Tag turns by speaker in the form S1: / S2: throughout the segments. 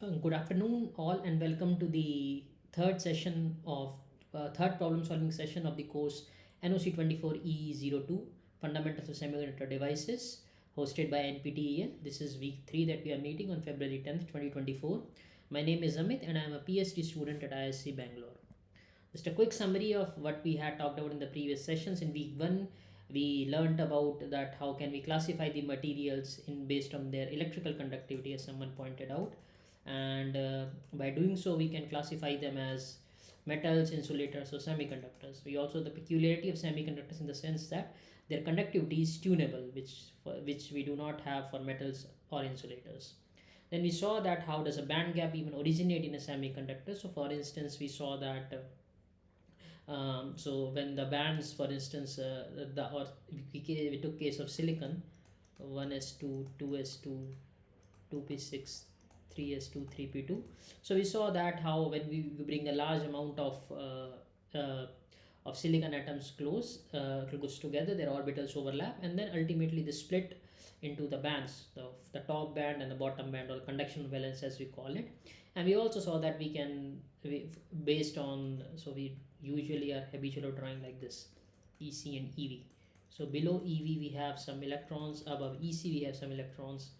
S1: Good afternoon, all, and welcome to the third session of third problem solving session of the course NOC24E02 Fundamentals of Semiconductor Devices, hosted by NPTEL. This is week 3 that we are meeting on February 10th, 2024. My name is Amit, and I am a PhD student at ISC Bangalore. Just a quick summary of what we had talked about in the previous sessions. In week 1, we learned about that how can we classify the materials in based on their electrical conductivity, as someone pointed out, and by doing so we can classify them as metals, insulators, or semiconductors. We also, the peculiarity of semiconductors in the sense that their conductivity is tunable, which we do not have for metals or insulators. Then we saw that how does a band gap even originate in a semiconductor. So for instance, we saw that so when the bands, for instance, we took case of silicon, 1s2, 2s2, 2p6, 3s2, 3p2. So we saw that how when we bring a large amount of silicon atoms close together, their orbitals overlap, and then ultimately they split into the bands, the top band and the bottom band, or conduction valence as we call it. And we also saw that based on, so we usually are habitual of drawing like this, EC and EV. So below EV we have some electrons, above EC we have some electrons.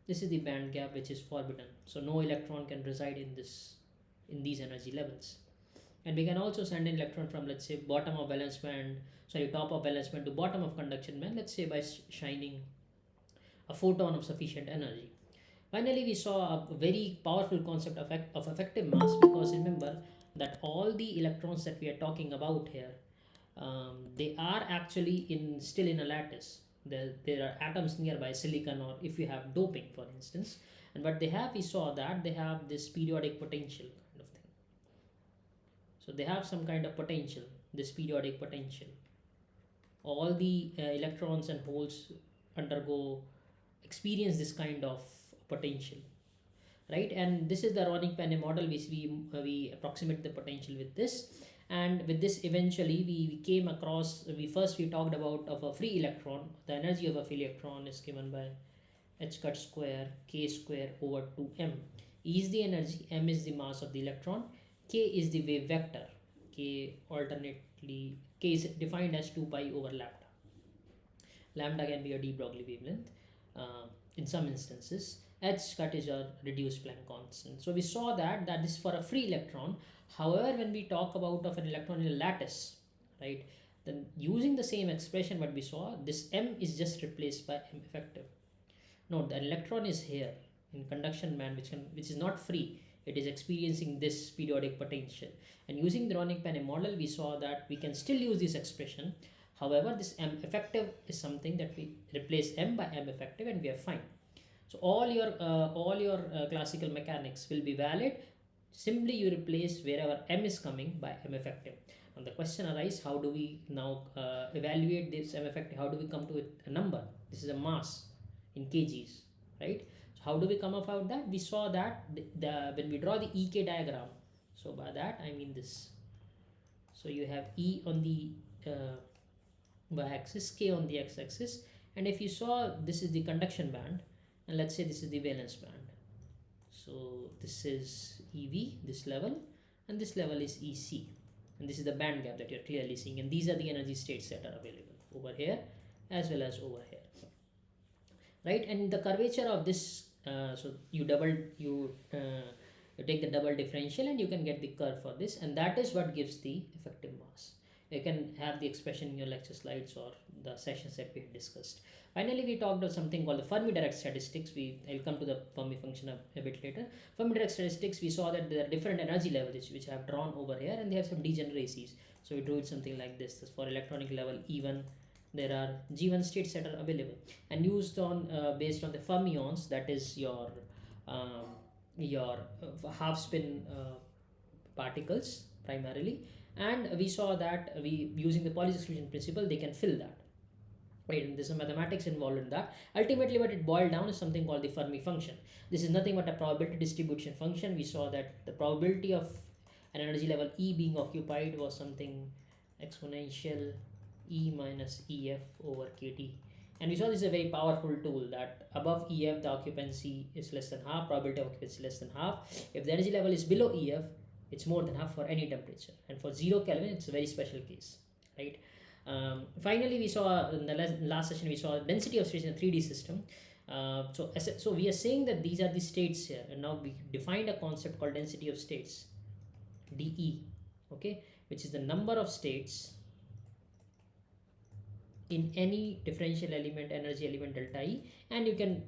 S1: This is the band gap which is forbidden, so no electron can reside in these energy levels. And we can also send an electron from, let's say, top of valence band to bottom of conduction band, let's say by shining a photon of sufficient energy. Finally, we saw a very powerful concept of effective mass, because remember that all the electrons that we are talking about here, they are actually still in a lattice. There are atoms nearby, silicon, or if you have doping, for instance. And what they have, we saw that they have this periodic potential kind of thing. So they have some kind of potential, this periodic potential. All the electrons and holes experience this kind of potential, right? And this is the Ronik-Penny model. We approximate the potential with this, and with this eventually we came across, we talked about of a free electron. The energy of a free electron is given by h cut square k square over 2m. E is the energy, m is the mass of the electron, k is the wave vector. K is defined as 2 pi over lambda. Lambda can be a de Broglie wavelength in some instances. H cut is a reduced Planck constant. So we saw that is for a free electron. However, when we talk about of an electron in a lattice, right, then using the same expression what we saw, this m is just replaced by m effective. Note the electron is here in conduction band, which is not free. It is experiencing this periodic potential, and using the Ronik-Penny model we saw that we can still use this expression. However, this m effective is something that we replace m by m effective, and we are fine. So all your classical mechanics will be valid. Simply you replace wherever m is coming by m effective. And the question arises, how do we now evaluate this m effective? How do we come to a number? This is a mass in kgs, right? So how do we come about that? We saw that when we draw the EK diagram, so by that I mean this. So you have E on the y-axis, K on the x-axis, and if you saw, this is the conduction band, and let's say this is the valence band. So this is EV, this level, and this level is EC, and this is the band gap that you're clearly seeing, and these are the energy states that are available over here as well as over here, right? And the curvature of this, so you take the double differential and you can get the curve for this, and that is what gives the effective mass. You can have the expression in your lecture slides or the sessions that we had discussed. Finally, we talked about something called the Fermi direct statistics. I'll come to the Fermi function a bit later. Fermi direct statistics, we saw that there are different energy levels which I have drawn over here, and they have some degeneracies. So we drew it something like this. For electronic level E1, there are G1 states that are available and used on based on the fermions, that is your half spin particles primarily. And we saw that using the Pauli's exclusion principle, they can fill that, right? And there's some mathematics involved in that. Ultimately what it boiled down is something called the Fermi function. This is nothing but a probability distribution function. We saw that the probability of an energy level E being occupied was something exponential E minus EF over KT And we saw this is a very powerful tool, that above EF the occupancy is less than half, probability of occupancy less than half. If the energy level is below EF, it's more than half for any temperature, and for 0 Kelvin it's a very special case, right? Finally, we saw in the last session, we saw density of states in a 3D system. So we are saying that these are the states here, and now we defined a concept called density of states, DE, okay, which is the number of states in any differential element, energy element delta E, and you can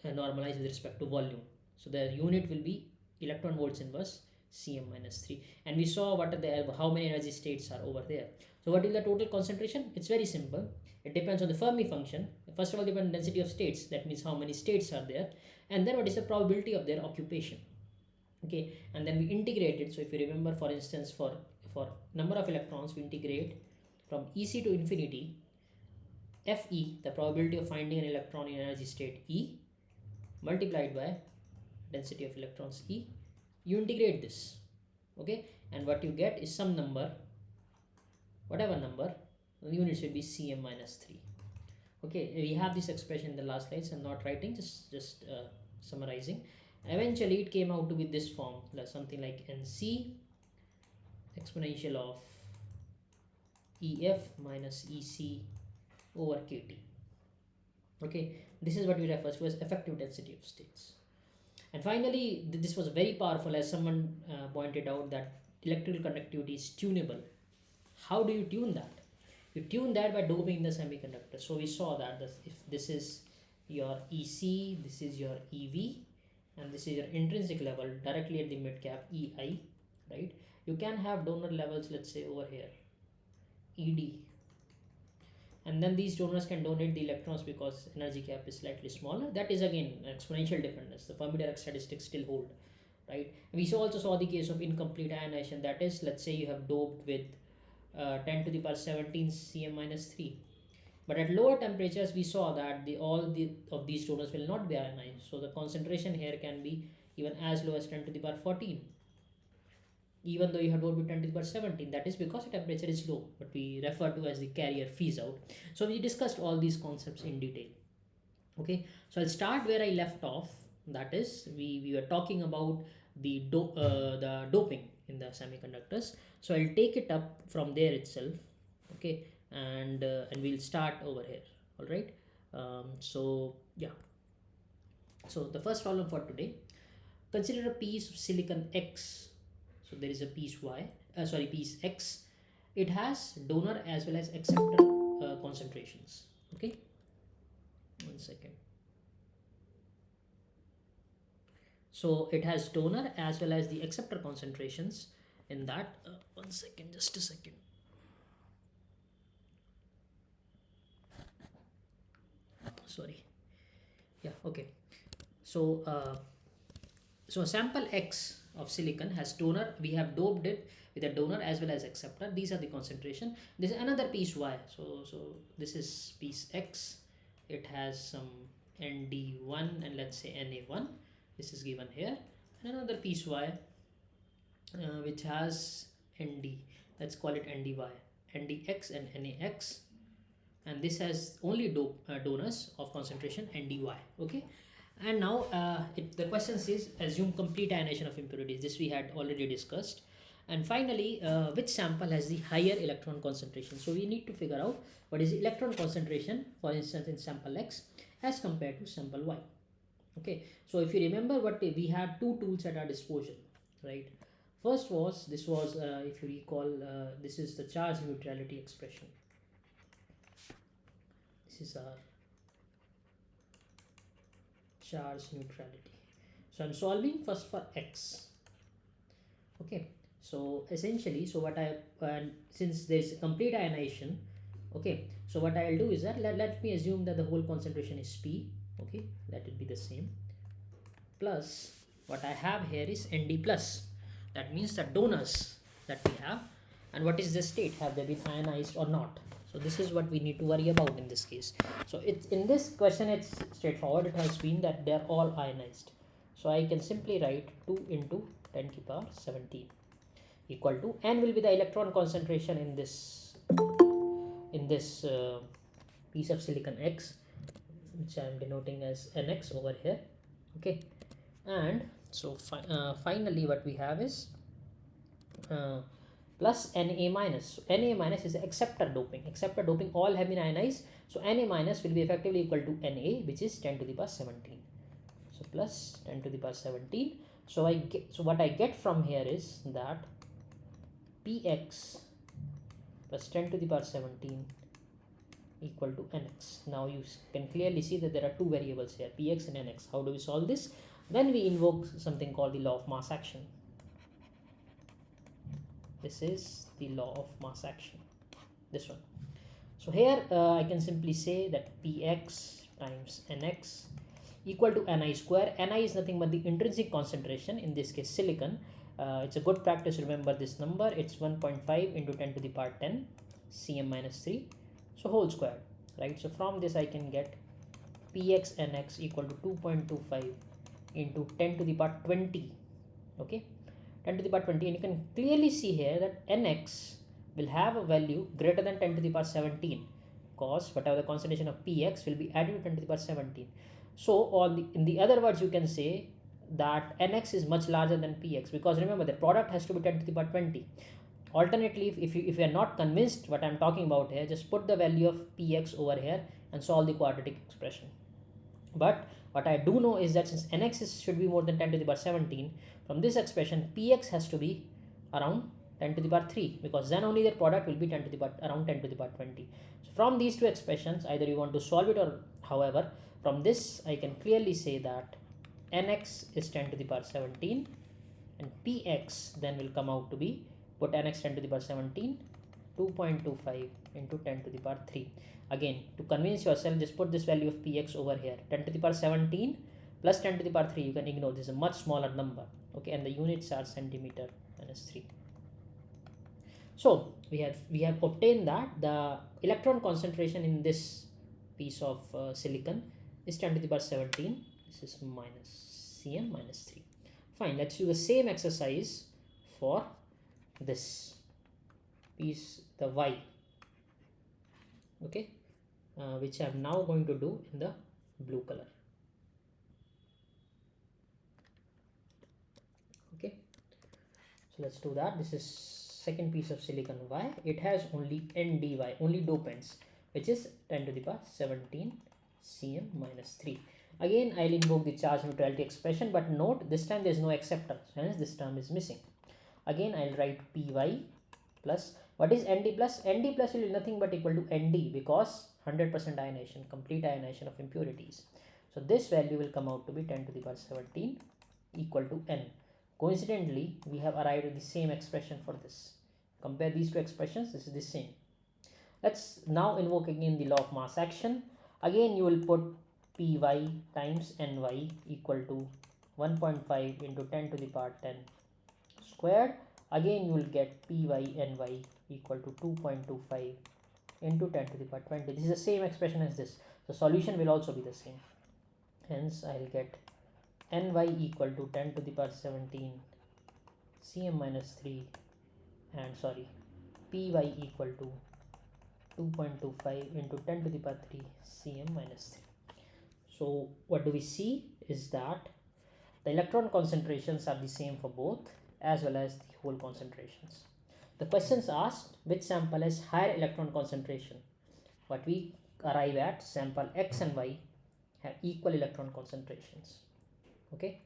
S1: normalize with respect to volume. So the unit will be electron volts inverse Cm minus 3, and we saw what are the how many energy states are over there. So what is the total concentration? It's very simple. It depends on the Fermi function. First of all, depends on density of states, that means how many states are there, and then what is the probability of their occupation. Okay, and then we integrate it. So if you remember, for instance, for number of electrons, we integrate from EC to infinity Fe, the probability of finding an electron in energy state E, multiplied by density of electrons E. You integrate this, okay, and what you get is some number, whatever number, the units will be Cm minus 3. Okay, we have this expression in the last slides. I'm not writing, just summarizing. Eventually it came out to be this form, something like Nc exponential of Ef minus Ec over kT. Okay, this is what we refer to as effective density of states. And finally, this was very powerful, as someone pointed out, that electrical conductivity is tunable. How do you tune that? You tune that by doping the semiconductor. So we saw that if this is your EC, this is your EV, and this is your intrinsic level directly at the mid cap EI, right? You can have donor levels, let's say over here, ED, and then these donors can donate the electrons because energy cap is slightly smaller. That is again exponential dependence. The Fermi Dirac statistics still hold, right? We also saw the case of incomplete ionization. That is, let's say you have doped with 10 to the power 17 Cm minus 3, but at lower temperatures we saw that all of these donors will not be ionized. So the concentration here can be even as low as 10 to the power 14, even though you have doped with 10 to the power 17. That is because the temperature is low, but we refer to as the carrier phase out. So we discussed all these concepts in detail. Okay, so I'll start where I left off. That is, we were talking about the doping in the semiconductors. So I'll take it up from there itself. Okay, and we'll start over here. All right. So yeah. So the first problem for today: consider a piece of silicon X. So there is a piece piece X. It has donor as well as acceptor concentrations. Okay, 1 second. So it has donor as well as the acceptor concentrations in that. 1 second, just a second. Sorry. Yeah. Okay. So so sample X of silicon has donor. We have doped it with a donor as well as acceptor. These are the concentration. This is another piece Y. So this is piece X. It has some ND1 and let's say Na1. This is given here. And another piece Y which has ND. Let's call it NDY, NDX and NAX. And this has only donors of concentration NDY. Okay. And now the question says assume complete ionization of impurities. This we had already discussed. And finally, which sample has the higher electron concentration? So we need to figure out what is the electron concentration, for instance, in sample X as compared to sample Y. Okay, so if you remember, what we had two tools at our disposal, right? First was this was if you recall, this is the charge neutrality expression. This is our charge neutrality. So I'm solving first for X. Okay, so essentially, so what I since there's complete ionization, okay, so what I'll do is that let me assume that the whole concentration is P. Okay, that will be the same, plus what I have here is Nd plus. That means the donors that we have, and what is the state, have they been ionized or not. So this is what we need to worry about in this case. So it's in this question, it's straightforward. It has been that they're all ionized. So I can simply write 2 into 10 to the power 17 equal to, n will be the electron concentration in this piece of silicon X, which I am denoting as nx over here. Okay, and so finally what we have is uh, plus Na minus. So Na minus is the acceptor doping. Acceptor doping all have been ionized. So Na minus will be effectively equal to Na, which is 10 to the power 17. So plus 10 to the power 17. So what I get from here is that Px plus 10 to the power 17 equal to Nx. Now you can clearly see that there are two variables here, Px and Nx. How do we solve this? Then we invoke something called the law of mass action. This is the law of mass action, this one. So here I can simply say that Px times Nx equal to Ni square. Ni is nothing but the intrinsic concentration, in this case silicon. It's a good practice to remember this number. It's 1.5 into 10 to the power 10 cm minus 3, so whole square, right? So from this I can get Px Nx equal to 2.25 into 10 to the power 20. Okay, 10 to the power 20, and you can clearly see here that Nx will have a value greater than 10 to the power 17, because whatever the concentration of Px will be added to 10 to the power 17. So in the other words, you can say that Nx is much larger than Px, because remember the product has to be 10 to the power 20. Alternatively, if you are not convinced what I am talking about here, just put the value of Px over here and solve the quadratic expression. But what I do know is that since Nx should be more than 10 to the power 17, from this expression Px has to be around 10 to the power 3, because then only their product will be 10 to the power around 10 to the power 20. So from these two expressions, either you want to solve it or however, from this I can clearly say that Nx is 10 to the power 17 and Px then will come out to be, put Nx 10 to the power 17, 2.25 into 10 to the power 3. Again, to convince yourself, just put this value of Px over here, 10 to the power 17 plus 10 to the power 3. You can ignore, this is a much smaller number. Okay, and the units are centimeter minus 3. So we have obtained that the electron concentration in this piece of silicon is 10 to the power 17. This is minus cm minus 3. Fine, let's do the same exercise for this piece, the y. Okay, which I am now going to do in the blue color. Okay, so let's do that. This is second piece of silicon Y. It has only NDY, only dopants, which is 10 to the power 17 cm minus 3. Again, I'll invoke the charge neutrality expression, but note this time there is no acceptor, hence this term is missing. Again, I'll write Py plus, what is Nd plus? Nd plus will be nothing but equal to Nd, because 100% ionization, complete ionization of impurities. So this value will come out to be 10 to the power 17 equal to N. Coincidentally, we have arrived at the same expression for this. Compare these two expressions, this is the same. Let's now invoke again the law of mass action. Again, you will put Py times Ny equal to 1.5 into 10 to the power 10 squared. Again, you will get Py Ny equal to 2.25 into 10 to the power 20. This is the same expression as this. The solution will also be the same. Hence, I will get Ny equal to 10 to the power 17 cm minus 3 and Py equal to 2.25 into 10 to the power 3 cm minus 3. So what do we see is that the electron concentrations are the same for both as well as the hole concentrations. The questions asked which sample has higher electron concentration. What we arrive at, sample X and Y have equal electron concentrations. Okay,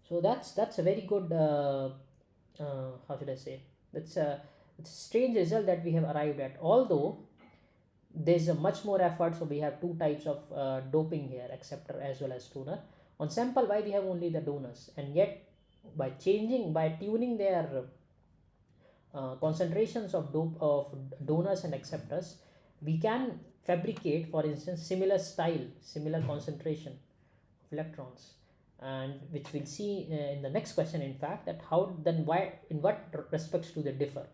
S1: so that's a very good how should I say, it's a strange result that we have arrived at, although there's a much more effort. So we have two types of doping here, acceptor as well as donor. On sample Y we have only the donors, and yet by tuning their concentrations of donors and acceptors, we can fabricate, for instance, similar concentration of electrons, and which we'll see in the next question, in fact, that why, in what respects do they differ,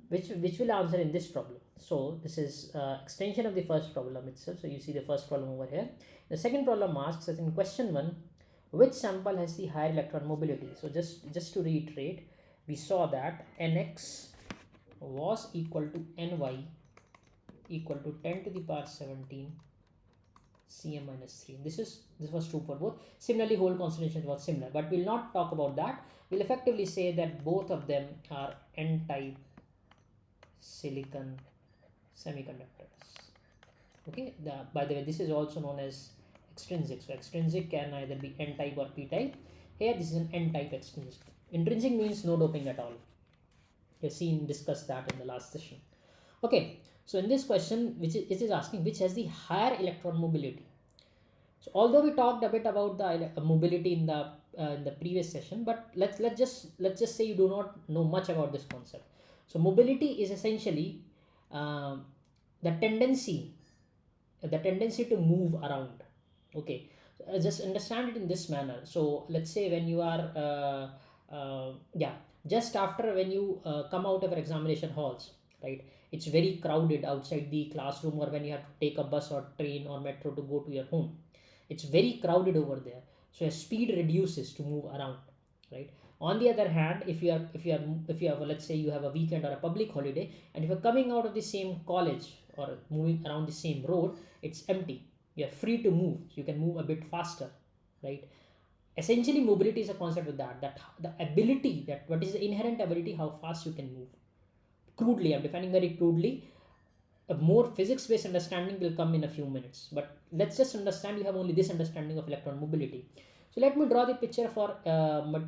S1: which will answer in this problem. So this is extension of the first problem itself. So you see the first problem over here. The second problem asks us in question 1, which sample has the higher electron mobility. So just to reiterate, we saw that Nx was equal to Ny equal to 10 to the power 17 Cm minus 3. This was true for both. Similarly, hole concentration was similar, but we'll not talk about that. We'll effectively say that both of them are n-type silicon semiconductors. Okay, by the way, this is also known as extrinsic. So extrinsic can either be n-type or p-type. Here this is an n-type extrinsic. Intrinsic means no doping at all. We have discussed that in the last session. Okay, so in this question, it is asking which has the higher electron mobility. So although we talked a bit about the mobility in the previous session, but let's just say you do not know much about this concept. So mobility is essentially the tendency to move around. Okay, so just understand it in this manner. So let's say when you are just after when you come out of your examination halls, right, it's very crowded outside the classroom, or when you have to take a bus or train or metro to go to your home, it's very crowded over there, so your speed reduces to move around, right? On the other hand, if you have, let's say you have a weekend or a public holiday, and if you're coming out of the same college or moving around the same road, it's empty, you're free to move, you can move a bit faster, right? Essentially mobility is a concept with that the ability, that what is the inherent ability, how fast you can move. Crudely, I'm defining very crudely. A more physics based understanding will come in a few minutes, but let's just understand you have only this understanding of electron mobility. So let me draw the picture for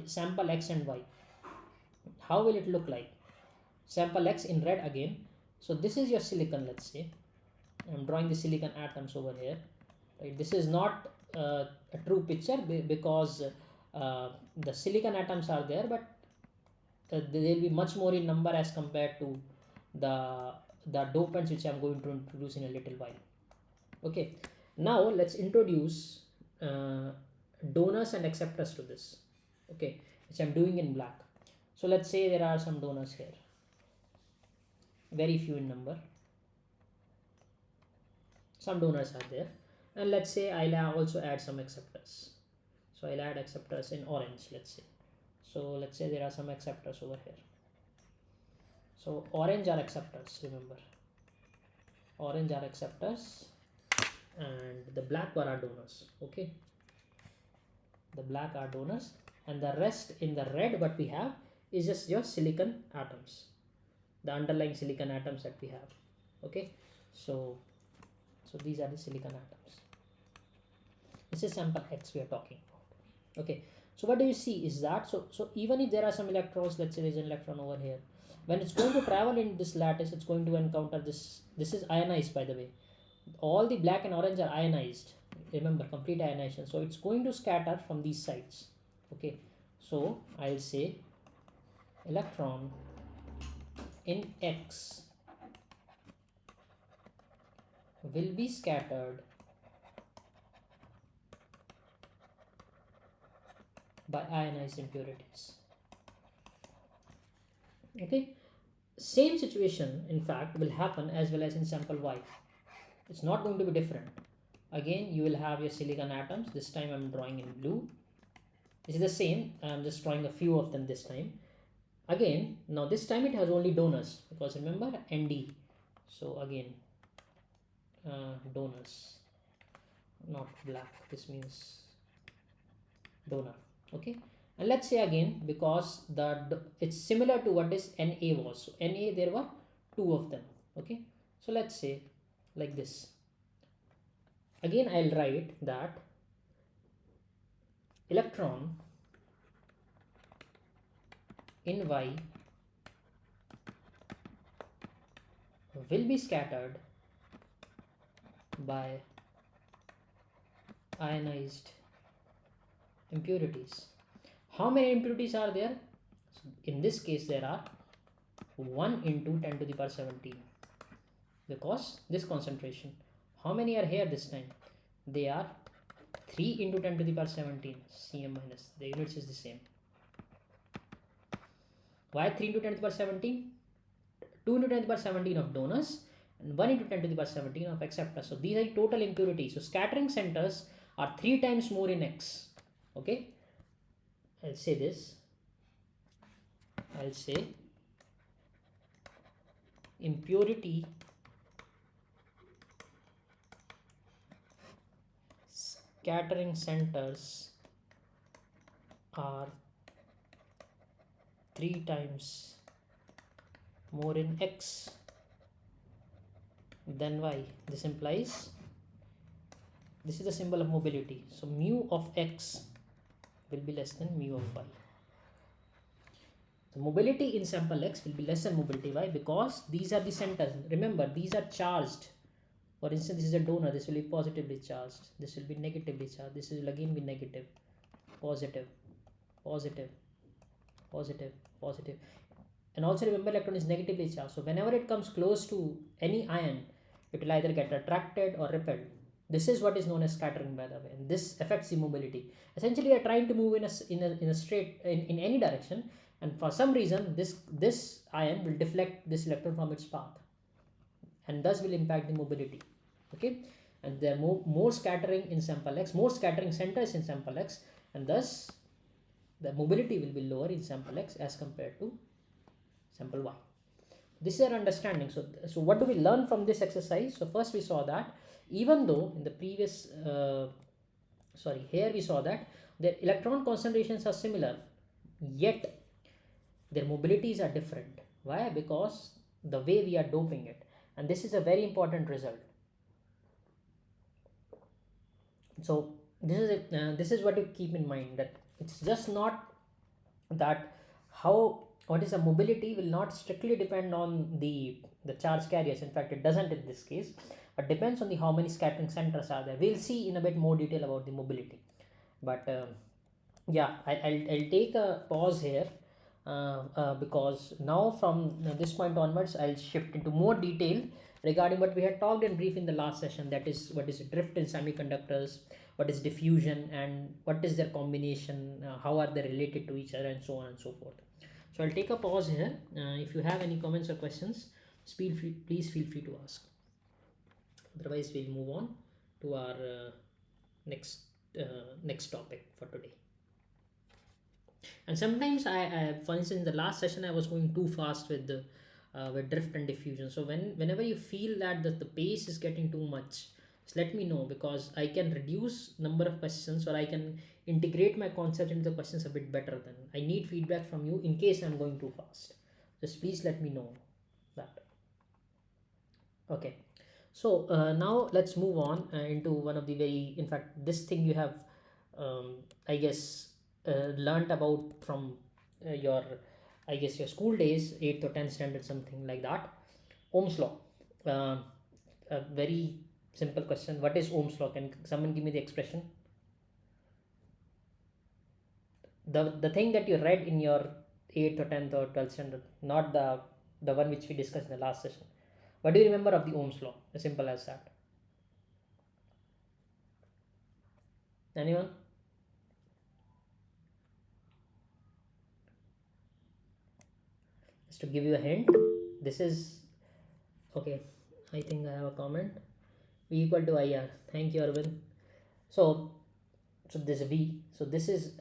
S1: sample X and Y. How will it look like? Sample X in red again. So this is your silicon, let's say. I'm drawing the silicon atoms over here, right? This is not a true picture because the silicon atoms are there, but they will be much more in number as compared to the dopants which I'm going to introduce in a little while. Okay, now let's introduce donors and acceptors to this, okay, which I'm doing in black. So let's say there are some donors here, very few in number. Some donors are there, and let's say I'll also add some acceptors. So I'll add acceptors in orange, let's say. So let's say there are some acceptors over here. So orange are acceptors, remember, orange are acceptors, and the black are donors. Okay, the black are donors, and the rest in the red what we have is just your silicon atoms, the underlying silicon atoms that we have. Okay, so these are the silicon atoms. This is sample X we are talking about. Okay, so what do you see is that so even if there are some electrons, let's say there's an electron over here, when it's going to travel in this lattice, it's going to encounter this is ionized, by the way. All the black and orange are ionized, remember, complete ionization. So it's going to scatter from these sides. Okay, so I'll say electron in X will be scattered by ionized impurities. Okay, same situation in fact will happen as well as in sample Y. It's not going to be different. Again, you will have your silicon atoms. This time I'm drawing in blue. This is the same, I'm just drawing a few of them this time. Again, now this time it has only donors, because remember ND. So again, donors, not black, this means donor. Okay, and let's say again, because it's similar to what is Na was. So Na, there were two of them. Okay, so let's say like this. Again, I'll write that electron in Y will be scattered by ionized impurities. How many impurities are there? So in this case, there are 1 into 10 to the power 17, because this concentration. How many are here this time? They are 3 into 10 to the power 17 Cm minus, the units is the same. Why 3 into 10 to the power 17? 2 into 10 to the power 17 of donors and 1 into 10 to the power 17 of acceptors. So these are total impurities. So scattering centers are 3 times more in X. Okay, I'll say this. I'll say impurity scattering centers are 3 times more in X than Y. This implies this is the symbol of mobility. So mu of X will be less than mu of Y. So mobility in sample X will be less than mobility Y because these are the centers. Remember, these are charged. For instance, this is a donor. This will be positively charged. This will be negatively charged. This will again be negative, positive, positive, positive, positive. And also remember, electron is negatively charged. So whenever it comes close to any ion, it will either get attracted or repelled. This is what is known as scattering, by the way, and this affects the mobility. Essentially, you are trying to move in a straight in any direction, and for some reason, this ion will deflect this electron from its path, and thus will impact the mobility. Okay, and there are more scattering in sample X, more scattering centers in sample X, and thus the mobility will be lower in sample X as compared to sample Y. This is our understanding. So what do we learn from this exercise? So first we saw that even though in the previous here we saw that the electron concentrations are similar, yet their mobilities are different. Why? Because the way we are doping it, and this is a very important result. So this is what you keep in mind, that it's just not that what is the mobility will not strictly depend on the charge carriers. In fact, it doesn't in this case, but depends on the how many scattering centers are there. We'll see in a bit more detail about the mobility, but yeah, I'll take a pause here because now from this point onwards I'll shift into more detail regarding what we had talked in brief in the last session, that is what is drift in semiconductors, what is diffusion, and what is their combination, how are they related to each other, and so on and so forth. So I'll take a pause here. If you have any comments or questions, please feel free to ask. Otherwise, we'll move on to our next topic for today. And sometimes for instance, in the last session I was going too fast with the with drift and diffusion. So whenever you feel that the pace is getting too much, just let me know, because I can reduce number of questions, or I can integrate my concept into the questions a bit better. Then I need feedback from you in case I'm going too fast. Just please let me know that. Okay, so now let's move on into one of the in fact, this thing you have I guess learnt about from your your school days, 8th or 10th standard, something like that. Ohm's law. A very simple question: what is Ohm's law? Can someone give me the expression? The thing that you read in your 8th or 10th or 12th standard, not the one which we discussed in the last session. What do you remember of the Ohm's law? As simple as that. Anyone? Just to give you a hint, this is okay. I think I have a comment. V equal to IR. Thank you, Arvind. So this V. So this is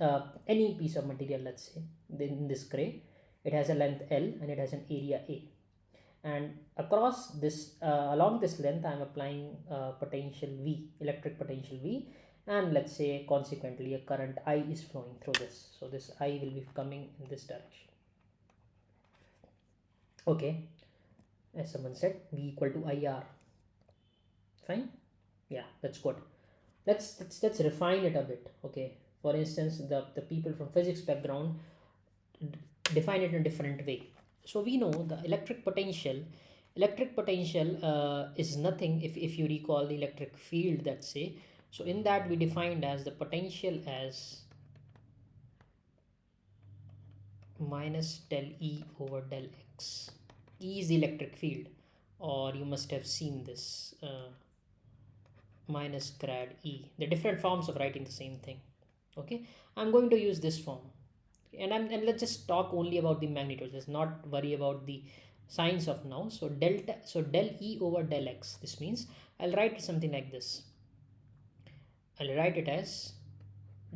S1: any piece of material. Let's say in this gray, it has a length L and it has an area A. And across this, along this length, I am applying potential V, electric potential V, and let's say consequently a current I is flowing through this. So this I will be coming in this direction. Okay, as someone said, V equal to IR. Fine. Yeah, that's good. Let's refine it a bit. Okay, for instance, the people from physics background define it in a different way. So we know the electric potential is nothing, if you recall the electric field, let's say. So in that we defined as the potential as minus del E over del X. E is the electric field, or you must have seen this minus grad E. The different forms of writing the same thing. Okay, I'm going to use this form, and let's just talk only about the magnitudes. Let's not worry about the signs of now. So del E over del X. This means I'll write it something like this. I'll write it as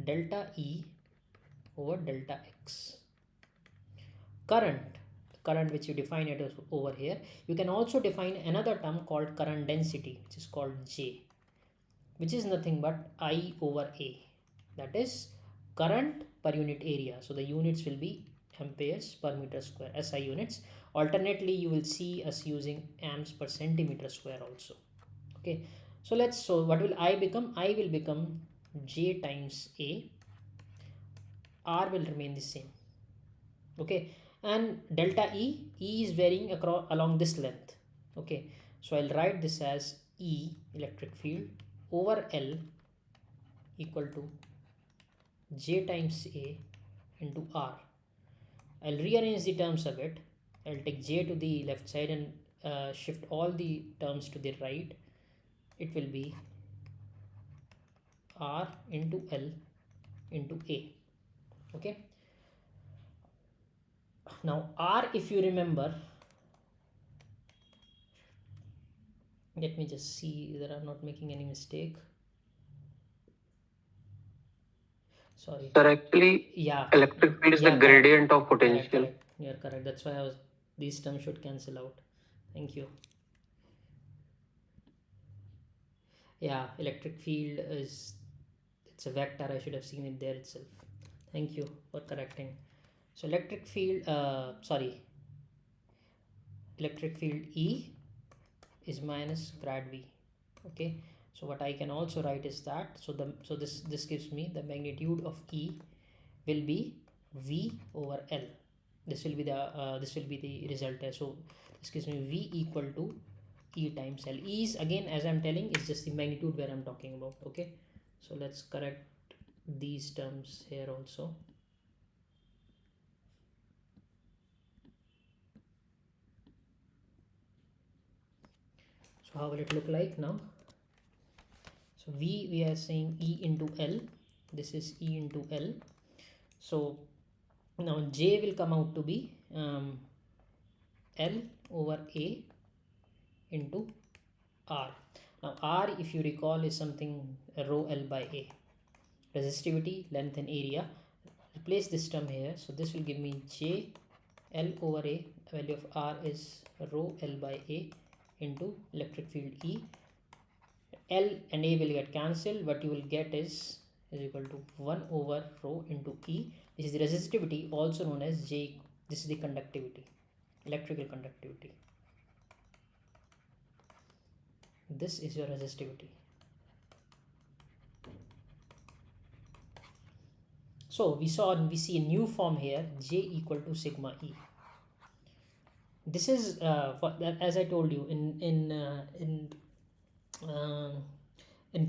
S1: delta E over delta X. Current which you define it as over here. You can also define another term called current density, which is called J. which is nothing but I over A, that is current per unit area. So the units will be amperes per meter square, SI units. Alternately, you will see us using amps per centimeter square also. Okay, so what will I become? I will become J times A. R will remain the same. Okay, and delta E is varying across along this length. Okay, so I'll write this as E electric field over L equal to J times A into R. I'll rearrange the terms a bit. I'll take J to the left side and shift all the terms to the right. It will be R into L into A. Okay, now R, if you remember, let me just see that I'm not making any mistake. Sorry.
S2: Sir, actually,
S1: Yeah.
S2: electric field is the
S1: Yeah, correct.
S2: gradient of
S1: Correct,
S2: potential.
S1: correct. You're correct. That's why I was, these terms should cancel out. Thank you. Yeah, electric field is, it's a vector. I should have seen it there itself. Thank you for correcting. So electric field, electric field E is minus grad V. Okay, so what I can also write is that, so this gives me the magnitude of E will be V over L. This will be the result here. So this gives me V equal to E times L. E is, again, as I'm telling, is just the magnitude where I'm talking about. Okay, so let's correct these terms here also. So how will it look like now? So we are saying E into L. This is E into L. So now J will come out to be L over A into R. Now R, if you recall, is something rho L by A. Resistivity, length and area. Replace this term here. So this will give me J L over A. Value of R is rho L by A into electric field E. L and A will get cancelled. What you will get is equal to 1 over rho into E. This is the resistivity, also known as J. This is the conductivity, electrical conductivity. This is your resistivity. So we see a new form here, J equal to sigma E. This is as I told you in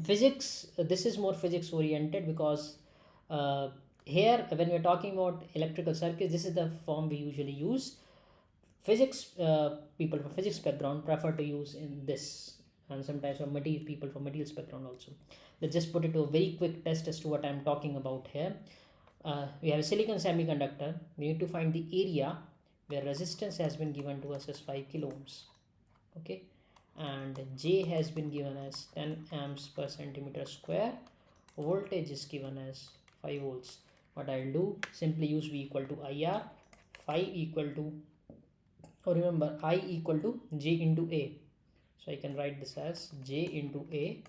S1: physics. This is more physics oriented, because here when we're talking about electrical circuits, this is the form we usually use. Physics people from physics background prefer to use in this, and sometimes for material people from materials background also. Let's just put it to a very quick test as to what I'm talking about here. We have a silicon semiconductor. We need to find the area where resistance has been given to us as 5 kilo ohms. Okay, and J has been given as 10 amps per centimeter square. Voltage is given as 5 volts. What I'll do, simply use V equal to IR. 5 equal to, remember, I equal to J into A. So I can write this as J into A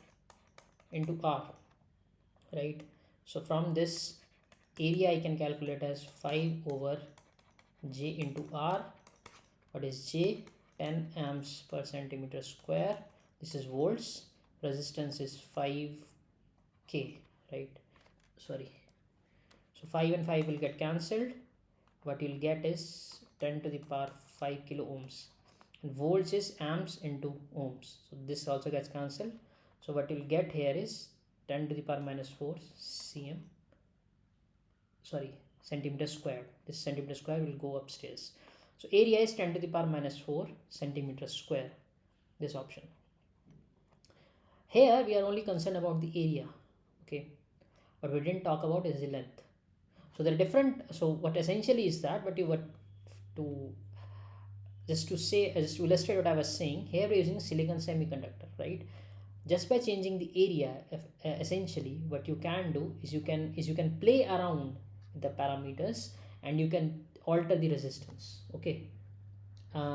S1: into R, right? So from this area I can calculate as 5 over J into R. What is J? 10 amps per centimeter square. This is volts. Resistance is 5k, right? Sorry. So 5 and 5 will get cancelled. What you'll get is 10 to the power 5 kilo ohms. And volts is amps into ohms. So this also gets cancelled. So what you'll get here is 10 to the power minus 4 centimeter squared. This centimeter square will go upstairs. So area is 10 to the power minus 4 centimeter square. This option. Here we are only concerned about the area. Okay. What we didn't talk about is the length. So there are different. So what essentially is that, just to illustrate what I was saying, here we're using silicon semiconductor, right? Just by changing the area, essentially what you can do is you can play around with the parameters, and you can alter the resistance. Okay,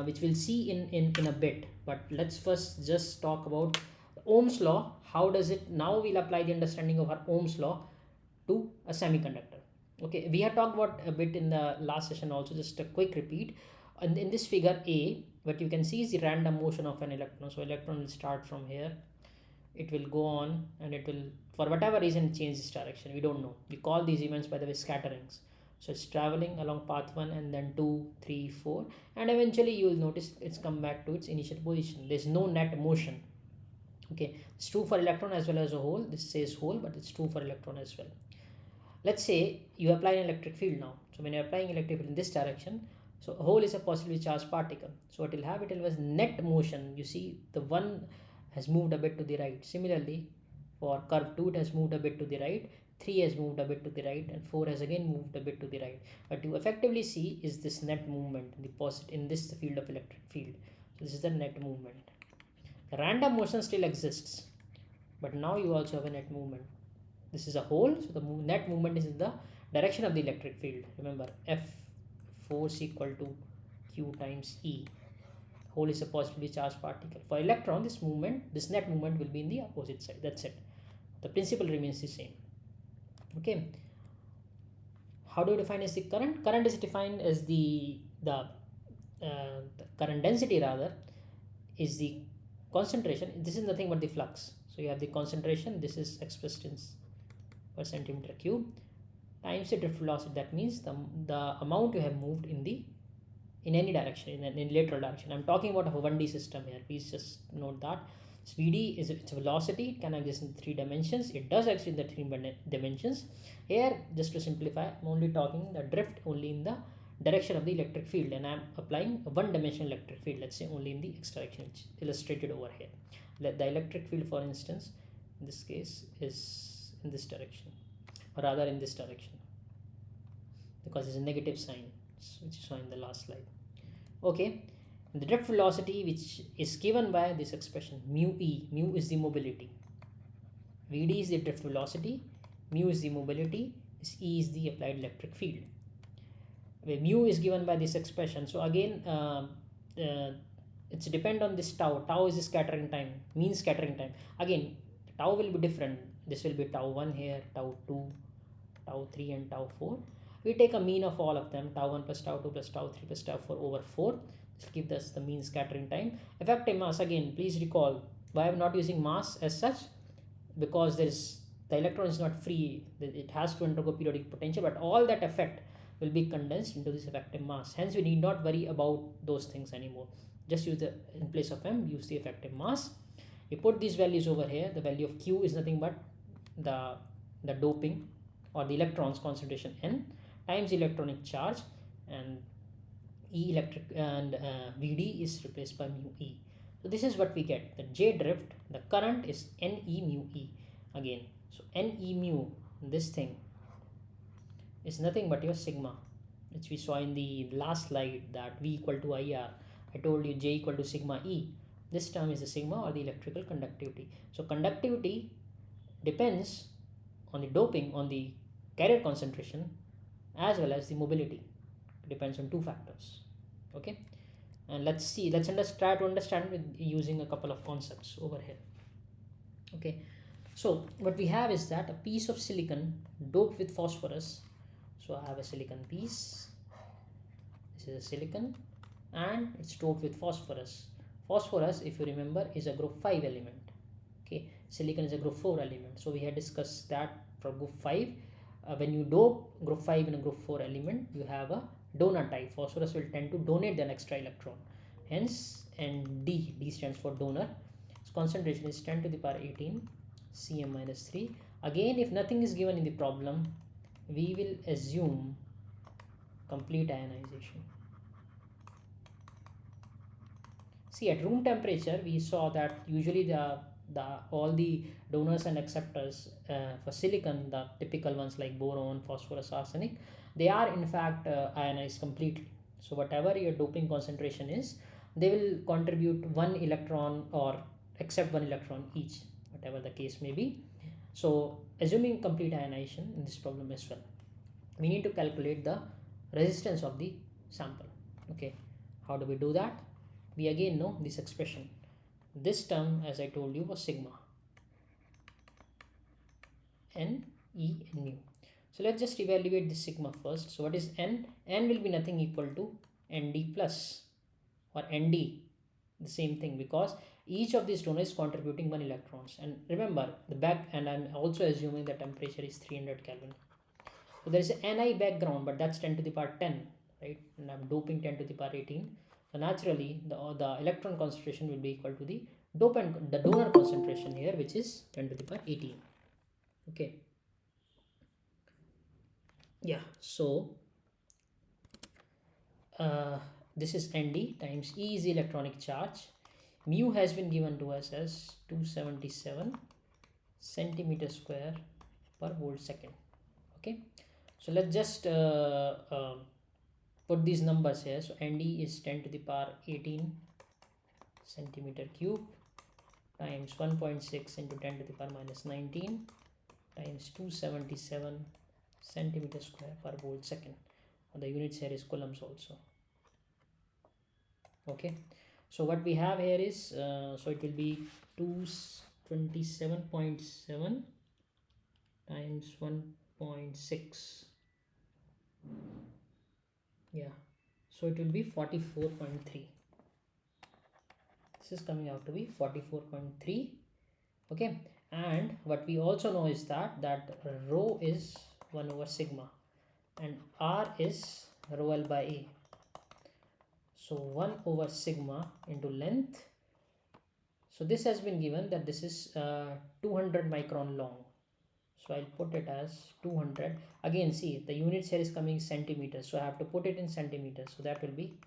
S1: which we'll see in a bit. But let's first just talk about Ohm's law, how does it, now we'll apply the understanding of our Ohm's law to a semiconductor. Okay, we have talked about a bit in the last session also, just a quick repeat. And in this figure A, what you can see is the random motion of an electron. So electron will start from here, it will go on, and it will, for whatever reason, change its direction. We don't know. We call these events, by the way, scatterings. So it's traveling along path 1 and then 2, 3, 4, and eventually you will notice it's come back to its initial position. There's no net motion. Okay, it's true for electron as well as a hole. This says hole, but it's true for electron as well. Let's say you apply an electric field now. So when you're applying electric field in this direction, so a hole is a positively charged particle. So what will have, it will have net motion. You see the one has moved a bit to the right. Similarly, for curve 2 it has moved a bit to the right, 3 has moved a bit to the right, and 4 has again moved a bit to the right. But you effectively see is this net movement in the in this field of electric field. So this is the net movement. The random motion still exists, but now you also have a net movement. This is a hole, so the net movement is in the direction of the electric field. Remember, F force equal to Q times E. Hole is a positively charged particle. For electron, this net movement will be in the opposite side. That's it. The principle remains the same. Okay. How do you define as the current? Current is defined as the current density rather is the concentration. This is nothing but the flux. So you have the concentration. This is expressed in per centimeter cube times the drift velocity. That means the amount you have moved in any direction, in lateral direction. I'm talking about a 1D system here. Please just note that. So Vd is its velocity. It can exist in 3 dimensions. It does exist in the 3 dimensions. Here, just to simplify, I'm only talking the drift only in the direction of the electric field, and I'm applying a 1-dimensional electric field, let's say only in the x direction, which is illustrated over here. The electric field, for instance, in this case is in this direction, or rather in this direction, because it's a negative sign, which you saw in the last slide. Okay, and the drift velocity, which is given by this expression mu e. Mu is the mobility, Vd is the drift velocity, mu is the mobility, this E is the applied electric field. Where mu is given by this expression. So again, it's depend on this tau. Tau is the scattering time, mean scattering time. Again, tau will be different. This will be tau 1 here, tau 2, tau 3, and tau 4. We take a mean of all of them, tau 1 plus tau 2 plus tau 3 plus tau 4 over 4. This will give us the mean scattering time. Effective mass, again, please recall, why I'm not using mass as such, because the electron is not free. It has to undergo periodic potential, but all that effect will be condensed into this effective mass. Hence, we need not worry about those things anymore. Just use in place of m, use the effective mass. You put these values over here. The value of Q is nothing but the doping or the electrons concentration N times electronic charge, and E electric and Vd is replaced by mu E. So this is what we get. The J drift, the current is Ne mu E again. So Ne mu, this thing, is nothing but your sigma, which we saw in the last slide, that V equal to IR. I told you J equal to sigma E. This term is the sigma, or the electrical conductivity. So conductivity depends on the doping, on the carrier concentration, as well as the mobility. It depends on 2 factors. Okay, and let's try to understand with using a couple of concepts over here. Okay, so what we have is that a piece of silicon doped with phosphorus. So I have a silicon piece. This is a silicon, and it's doped with phosphorus. Phosphorus, if you remember, is a group 5 element. Okay, silicon is a group 4 element. So we had discussed that for group 5. When you dope group 5 in a group 4 element, you have a donor type. Phosphorus will tend to donate an extra electron. Hence, and D stands for donor. Its concentration is 10 to the power 18 cm minus 3. Again, if nothing is given in the problem, we will assume complete ionization. See, at room temperature, we saw that usually all the donors and acceptors for silicon, the typical ones like boron, phosphorus, arsenic, they are in fact ionized completely. So whatever your doping concentration is, they will contribute 1 electron or accept 1 electron each, whatever the case may be. So assuming complete ionization in this problem as well, we need to calculate the resistance of the sample. Okay, how do we do that? We again know this expression. This term, as I told you, was sigma. N E nu. So let's just evaluate this sigma first. So what is N? N will be nothing equal to Nd plus or Nd, the same thing, because each of these donors is contributing 1 electrons. And remember the back, and I'm also assuming the temperature is 300 Kelvin. So there is an Ni background, but that's 10 to the power 10, right? And I'm doping 10 to the power 18. So naturally, the electron concentration will be equal to the the donor concentration here, which is 10 to the power 18. Okay. Yeah. So this is Nd times E is the electronic charge. Mu has been given to us as 277 centimeter square per volt second. Okay. So let's just put these numbers here. So Nd is 10 to the power 18 centimeter cube times 1.6 into 10 to the power minus 19 times 277 centimeter square per volt second. And the units here is coulombs also. Okay, so what we have here is so it will be 227.7 times 1.6. Yeah, so it will be 44.3. This is coming out to be 44.3. Okay, and what we also know is that rho is 1 over sigma and r is rho l by a. So 1 over sigma into length. So this has been given that this is 200 micron long. So I'll put it as 200. Again, see, the units here is coming centimeters, so I have to put it in centimeters. So that will be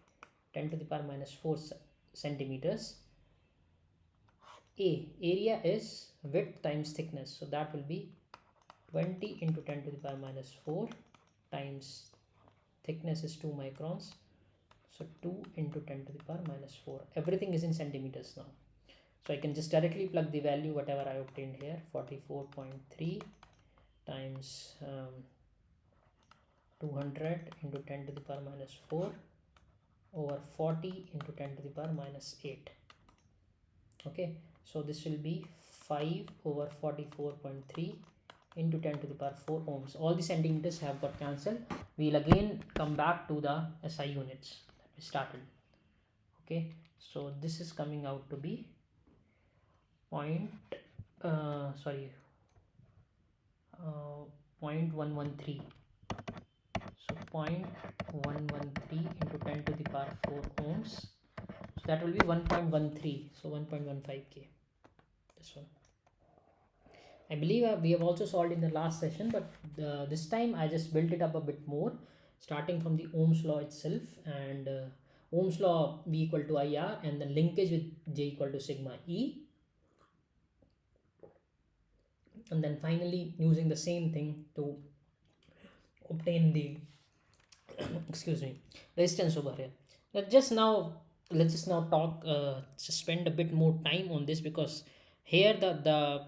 S1: 10 to the power minus 4 centimeters. Area is width times thickness, so that will be 20 into 10 to the power minus 4 times thickness is 2 microns. So 2 into 10 to the power minus 4. Everything is in centimeters now. So I can just directly plug the value whatever I obtained here. 44.3 times 200 into 10 to the power minus 4 over 40 into 10 to the power minus 8. Okay, so this will be 5 over 44.3 into 10 to the power 4 ohms. All the centimeters have got cancelled. We'll again come back to the SI units that we started. Okay, so this is coming out to be 0.113. So 0.113 into 10 to the power 4 ohms. So that will be 1.13. So 1.15k. This one. I believe we have also solved in the last session, but this time I just built it up a bit more, starting from the Ohm's law itself, and Ohm's law V equal to IR, and the linkage with J equal to sigma E, and then finally using the same thing to obtain the excuse me, resistance over here. Let's just now talk, just spend a bit more time on this, because here the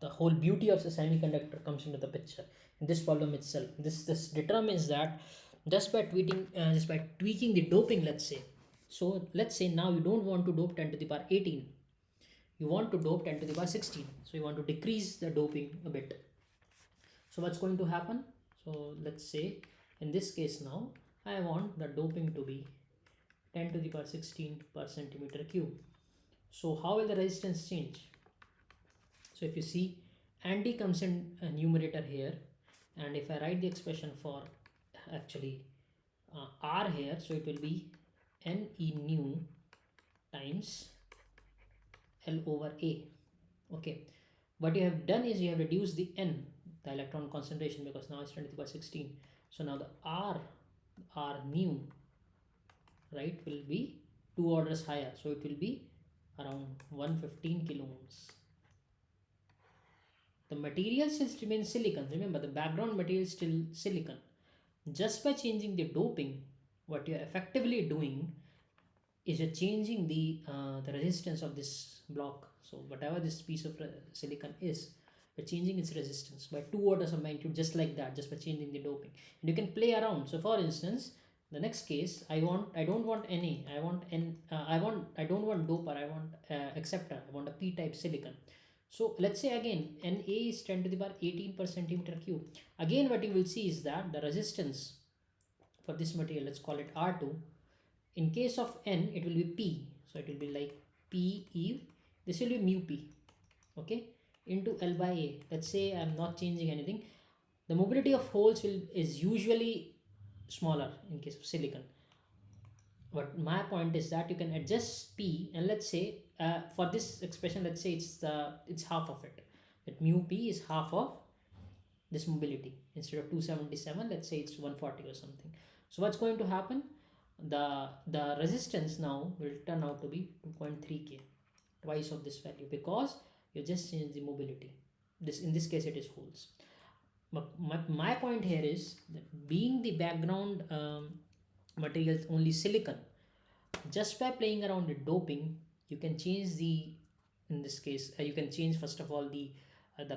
S1: whole beauty of the semiconductor comes into the picture in this problem itself. This determines that just by tweaking the doping, let's say. So let's say now you don't want to dope 10 to the power 18, you want to dope 10 to the power 16, so you want to decrease the doping a bit. So what's going to happen? So let's say in this case now I want the doping to be 10 to the power 16 per centimeter cube. So how will the resistance change? So if you see, Nd comes in a numerator here, and if I write the expression for actually R here, so it will be Ne nu times L over A. Okay, what you have done is you have reduced the N, the electron concentration, because now it's 10 to the power 16. So now the R nu, right, will be 2 orders higher, so it will be around 115 kilo ohms. The material still remains silicon. Remember, the background material is still silicon. Just by changing the doping, what you are effectively doing is you're changing the resistance of this block. So whatever this piece of silicon is, we're changing its resistance by 2 orders of magnitude, just like that, just by changing the doping. And you can play around. So for instance, the next case, I don't want Na, I don't want doper, I want acceptor, I want a p-type silicon. So let's say again Na is 10 to the power 18 per centimeter cube. Again what you will see is that the resistance for this material, let's call it R2. In case of N it will be P, so it will be like PE, this will be mu P, okay, into L by A. Let's say I'm not changing anything. The mobility of holes is usually smaller in case of silicon, but my point is that you can adjust P, and let's say for this expression, let's say it's half of it, that mu P is half of this mobility. Instead of 277, let's say it's 140 or something. So what's going to happen, the resistance now will turn out to be 2.3k, twice of this value, because you just change the mobility. This, in this case, it is holes. But my point here is that being the background materials only silicon, just by playing around with doping, you can change the, in this case you can change first of all the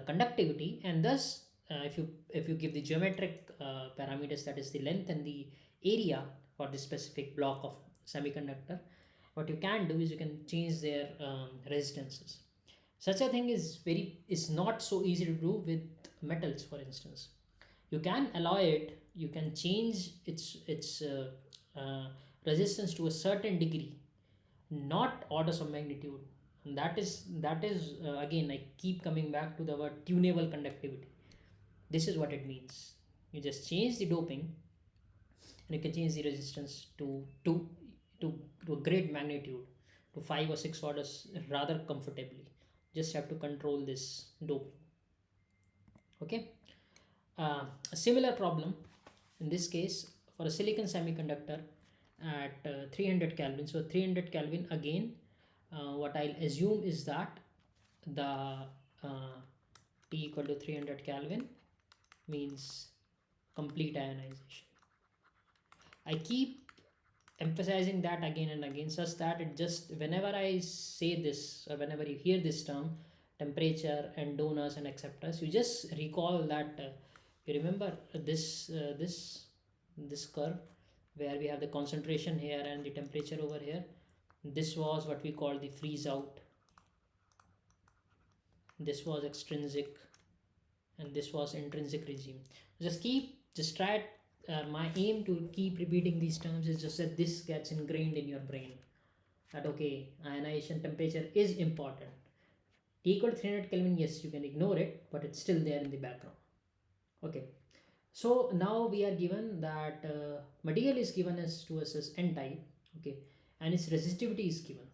S1: conductivity, and thus if you give the geometric parameters, that is the length and the area for this specific block of semiconductor, what you can do is you can change their resistances. Such a thing is not so easy to do with metals. For instance, you can alloy it, you can change its resistance to a certain degree, not orders of magnitude. And that is again, I keep coming back to the word tunable conductivity. This is what it means. You just change the doping, and you can change the resistance to a great magnitude, to 5 or 6 orders rather comfortably. Just have to control this doping. Okay. A similar problem in this case for a silicon semiconductor at 300 Kelvin. So 300 Kelvin again, what I'll assume is that the T equal to 300 Kelvin means complete ionization. I keep emphasizing that again and again, such that it just, whenever I say this or whenever you hear this term, temperature and donors and acceptors, you just recall that you remember this curve where we have the concentration here and the temperature over here. This was what we call the freeze out, this was extrinsic, and this was intrinsic regime. Just try my aim to keep repeating these terms is just that this gets ingrained in your brain, that okay, ionization temperature is important. T equal to 300 Kelvin, yes, you can ignore it, but it's still there in the background. Okay, so now we are given that material is given as to us as N type, okay, and its resistivity is given.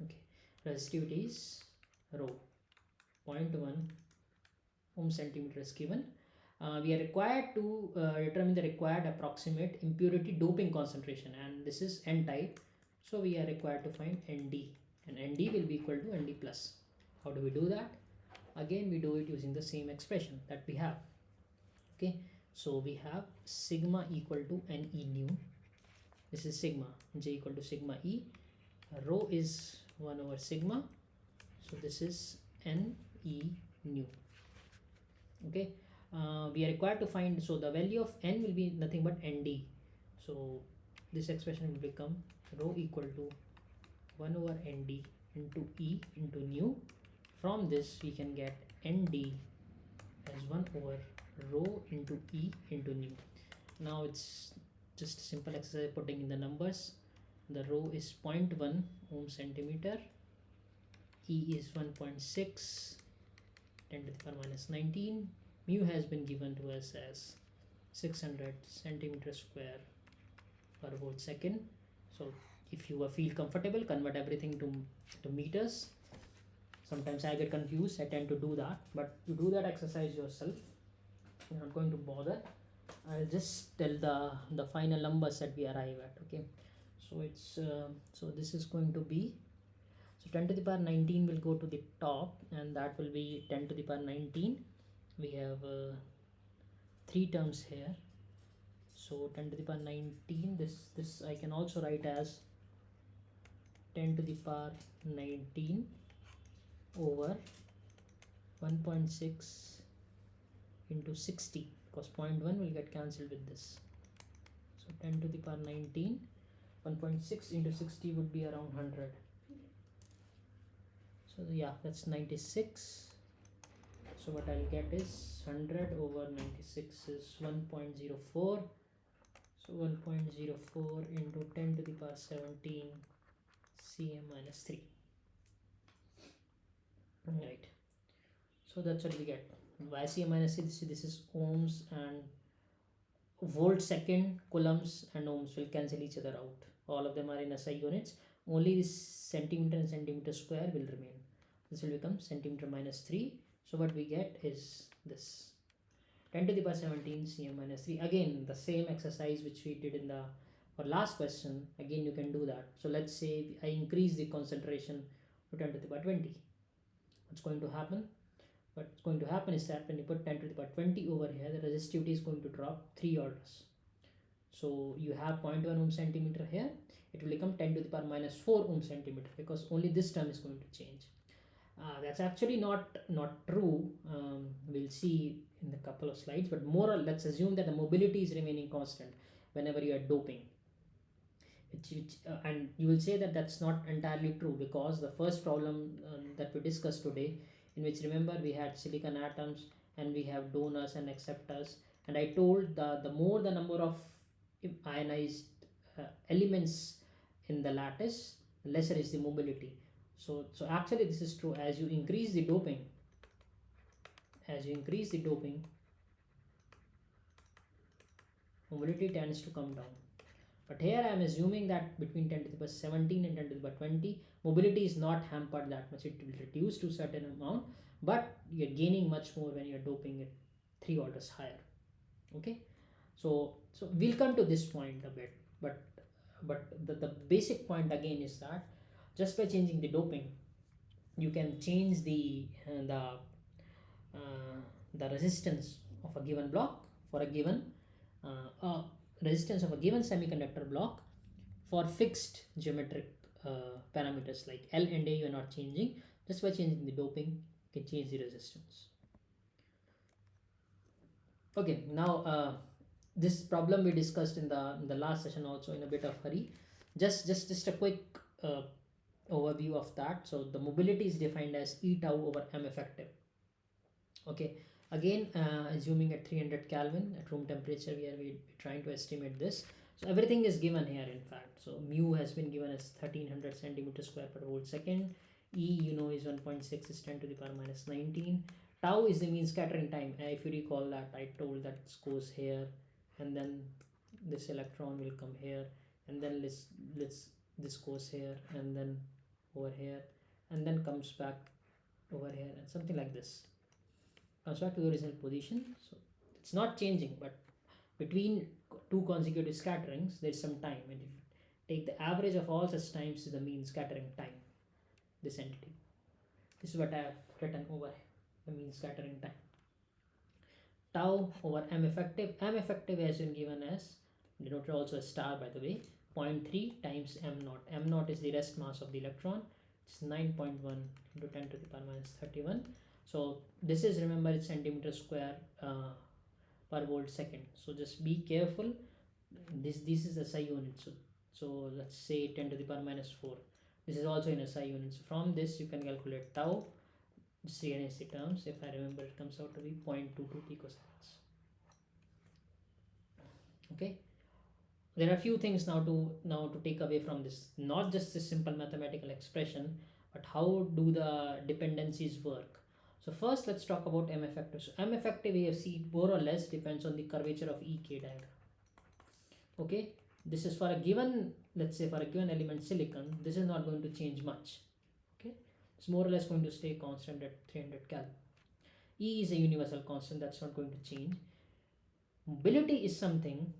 S1: Okay, resistivity is rho, 0.1 ohm centimeter is given. We are required to determine the required approximate impurity doping concentration, and this is N type, so we are required to find Nd, and Nd will be equal to Nd plus. How do we do that? Again, we do it using the same expression that we have. Okay, so we have sigma equal to Ne nu, this is sigma, J equal to sigma E, rho is 1 over sigma, so this is Ne nu. Okay, we are required to find, so the value of N will be nothing but Nd, so this expression will become rho equal to 1 over Nd into E into nu. From this we can get Nd as 1 over rho into E into nu. Now it's just a simple exercise putting in the numbers. The rho is 0.1 ohm centimeter, E is 1.6, 10 to the power minus 19, mu has been given to us as 600 centimeter square per volt second. So if you feel comfortable, convert everything to meters. Sometimes I get confused, I tend to do that, but you do that exercise yourself. I'm not going to bother. I'll just tell the final numbers that we arrive at. Okay, so it's so this is going to be, so 10 to the power 19 will go to the top, and that will be 10 to the power 19. We have 3 terms here, so 10 to the power 19, this I can also write as 10 to the power 19 over 1.6 into 60, because 0.1 will get cancelled with this. So 10 to the power 19, 1.6 into 60 would be around 100. So yeah, that's 96. So what I'll get is 100 over 96 is 1.04. So 1.04 into 10 to the power 17 cm minus 3. Right. So that's what we get. By cm minus 3, this is ohms, and volt second, coulombs and ohms will cancel each other out. All of them are in SI units. Only this centimeter and centimeter square will remain. This will become centimeter minus 3. So what we get is this 10 to the power 17 cm minus 3. Again, the same exercise which we did in the our last question. Again, you can do that. So let's say I increase the concentration to 10 to the power 20. What's going to happen? What's going to happen is that when you put 10 to the power 20 over here, the resistivity is going to drop 3 orders. So you have 0.1 ohm centimeter here. It will become 10 to the power minus 4 ohm centimeter, because only this term is going to change. That's actually not true. We'll see in a couple of slides, but more or let's assume that the mobility is remaining constant whenever you are doping, and you will say that that's not entirely true, because the first problem that we discussed today, in which remember we had silicon atoms and we have donors and acceptors, and I told the more the number of ionized elements in the lattice, lesser is the mobility. So actually this is true. As you increase the doping, mobility tends to come down. But here I am assuming that between 10 to the power 17 and 10 to the power 20, mobility is not hampered that much. It will reduce to a certain amount, but you're gaining much more when you're doping it 3 orders higher. Okay, so we'll come to this point a bit, but the basic point again is that just by changing the doping, you can change the resistance of a given block for a given resistance of a given semiconductor block for fixed geometric parameters like L and A. You are not changing. Just by changing the doping, you can change the resistance. Okay, now this problem we discussed in the last session also in a bit of hurry. Just a quick overview of that. So the mobility is defined as E tau over m effective. Okay, again assuming at 300 Kelvin at room temperature, we're trying to estimate this. So everything is given here in fact. So mu has been given as 1300 centimeter square per volt second. E you know is 1.6 is 10 to the power minus 19. Tau is the mean scattering time. If you recall that I told that this goes here, and then this electron will come here, and then this goes here, and then over here, and then comes back over here, and something like this comes back to the original position. So it's not changing, but between two consecutive scatterings there is some time, and if you take the average of all such times is the mean scattering time, this entity. This is what I have written over here, the mean scattering time. Tau over m effective. M effective has been given as, denoted also as star by the way, 0.3 times m naught. M naught is the rest mass of the electron. It's 9.1 into 10 to the power minus 31. So this is, remember, it's centimeter square per volt second. So just be careful. This is a SI unit. So let's say 10 to the power minus 4. This is also in a SI unit. So from this you can calculate tau. Just rearrange the terms. If I remember, it comes out to be 0.22 picoseconds. Okay. There are a few things now to take away from this. Not just this simple mathematical expression, but how do the dependencies work. So first let's talk about m effective. So m effective AFC more or less depends on the curvature of EK diagram. Okay, this is for a given, let's say for a given element silicon, this is not going to change much. Okay, it's more or less going to stay constant at 300 Kelvin. E is a universal constant, that's not going to change. Mobility is something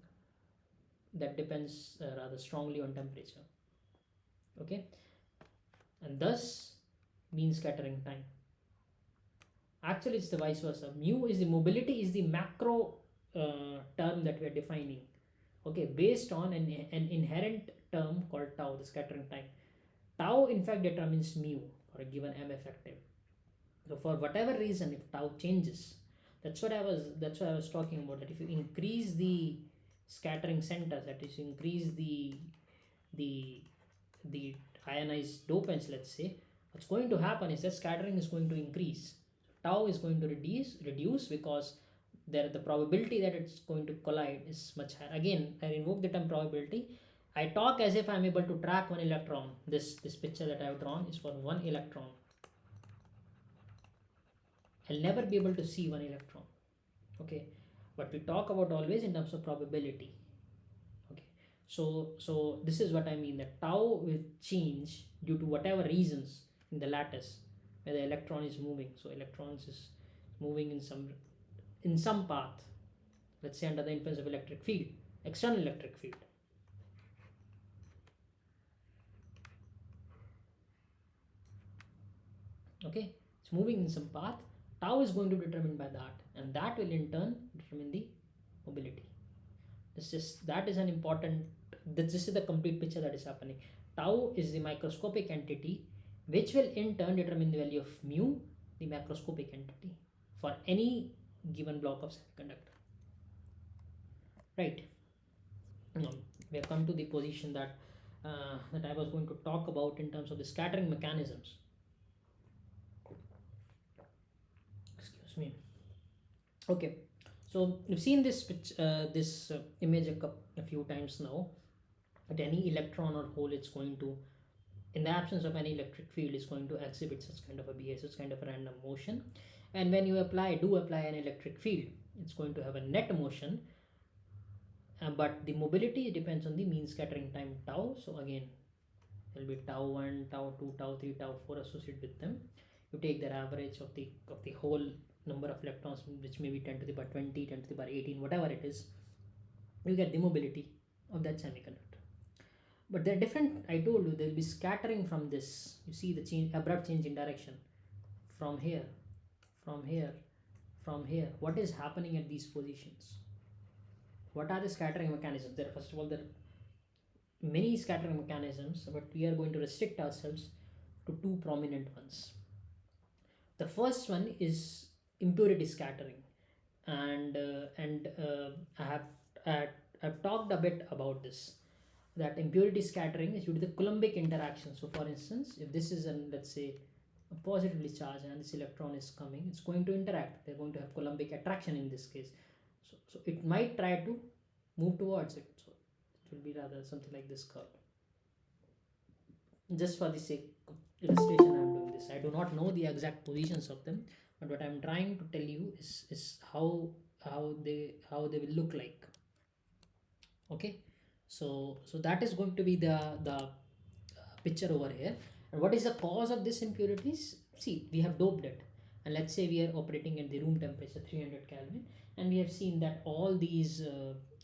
S1: that depends rather strongly on temperature. Okay, and thus mean scattering time. Actually it's the vice versa. Mu is the mobility, is the macro term that we are defining, okay, based on an inherent term called tau, the scattering time. Tau in fact determines mu for a given m effective. So for whatever reason, if tau changes, that's what I was talking about, that if you increase the scattering centers, that is, increase the ionized dopants, let's say, what's going to happen is that scattering is going to increase. tau is going to reduce because there the probability that it's going to collide is much higher. Again, I invoke the term probability. I talk as if I'm able to track one electron. This picture that I have drawn is for one electron. I'll never be able to see one electron. Okay, but we talk about always in terms of probability. Okay, so this is what I mean, that tau will change due to whatever reasons in the lattice where the electron is moving. So electrons is moving in some path, let's say under the influence of electric field, external electric field. Okay, it's moving in some path. Tau is going to be determined by that, and that will in turn determine the mobility. That is an important, this is the complete picture that is happening. Tau is the microscopic entity which will in turn determine the value of mu, the macroscopic entity, for any given block of semiconductor. Right. Now we have come to the position that that I was going to talk about in terms of the scattering mechanisms. Excuse me. Okay, so you've seen this image a few times now. At any electron or hole, it's going to, in the absence of any electric field, is going to exhibit such kind of a behavior, such kind of a random motion. And when you apply an electric field, it's going to have a net motion, but the mobility depends on the mean scattering time tau. So again, there will be tau 1, tau 2, tau 3, tau 4 associated with them. You take their average of the whole number of electrons, which may be 10 to the power 20, 10 to the power 18, whatever it is, you get the mobility of that semiconductor. But they're different. I told you there will be scattering from this. You see the abrupt change in direction from here, from here, from here. What is happening at these positions? What are the scattering mechanisms? There, first of all, there are many scattering mechanisms, but we are going to restrict ourselves to two prominent ones. The first one is impurity scattering, and I've talked a bit about this. That impurity scattering is due to the Coulombic interaction. So for instance, if this is let's say a positively charged and this electron is coming, it's going to interact. They're going to have Coulombic attraction in this case. So it might try to move towards it. So it will be rather something like this curve. Just for the sake of illustration, I am doing this. I do not know the exact positions of them, but what I am trying to tell you is how they will look like. Okay, so that is going to be the picture over here. And what is the cause of this impurities? See, we have doped it, and let's say we are operating at the room temperature 300 Kelvin, and we have seen that all these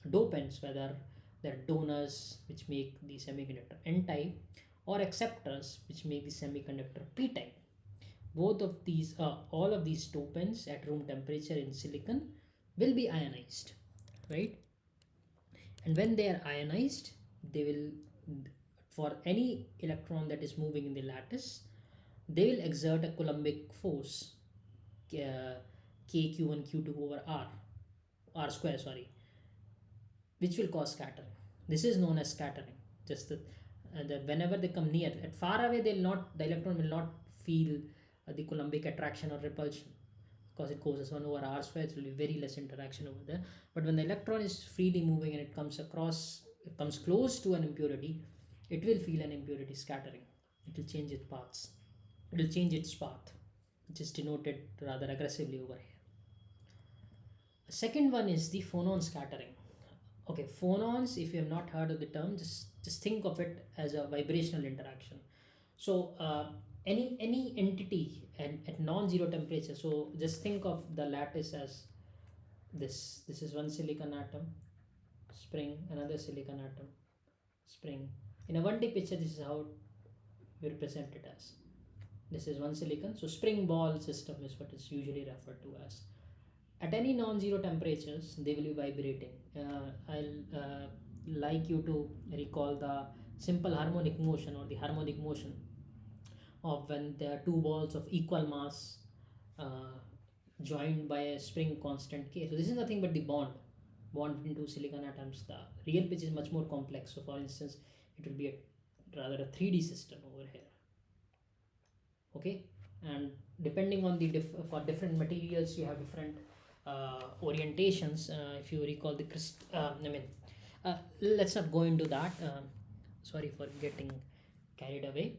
S1: dopants, whether they're donors which make the semiconductor n type or acceptors which make the semiconductor p type, both of these all of these dopants at room temperature in silicon will be ionized, right? And when they are ionized, they will, for any electron that is moving in the lattice, they will exert a Coulombic force, k q1 q2 over r square, sorry, which will cause scattering. This is known as scattering. Just that whenever they come near, at far away, the electron will not feel the Coulombic attraction or repulsion, because it causes 1 over r square. It will be very less interaction over there. But when the electron is freely moving and it comes close to an impurity, it will feel an impurity scattering. It will change its paths. It will change its path, which is denoted rather aggressively over here. The second one is the phonon scattering. Okay, phonons, if you have not heard of the term, just think of it as a vibrational interaction. So any entity at non-zero temperature, so just think of the lattice as this is one silicon atom, spring, another silicon atom, spring. In a 1D picture, this is how we represent it as. This is one silicon, so spring ball system is what is usually referred to as. At any non-zero temperatures, they will be vibrating. I'll like you to recall the simple harmonic motion, or the harmonic motion of when there are two balls of equal mass joined by a spring constant K. So this is nothing but the bond between two silicon atoms. The real pitch is much more complex. So for instance, it will be rather a 3D system over here. Okay, and depending on the for different materials you have different orientations. If you recall the let's not go into that. Sorry for getting carried away.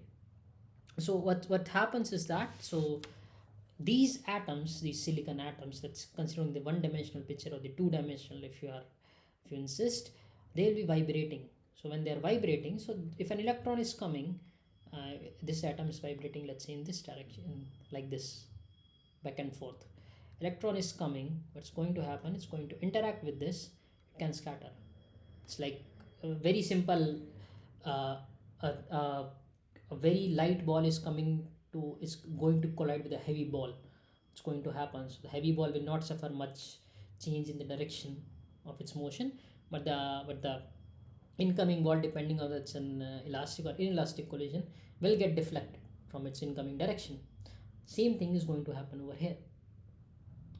S1: So what happens is that, so these atoms, these silicon atoms, that's considering the one dimensional picture or the two dimensional, if you insist, they'll be vibrating. So when they're vibrating, so if an electron is coming, this atom is vibrating, let's say in this direction, like this, back and forth. Electron is coming, what's going to happen, it's going to interact with this, it can scatter. It's like a very simple, uh, a, a, a very light ball is going to collide with a heavy ball. It's going to happen, so the heavy ball will not suffer much change in the direction of its motion, but the incoming ball, depending on it's an elastic or inelastic collision, will get deflected from its incoming direction. Same thing is going to happen over here.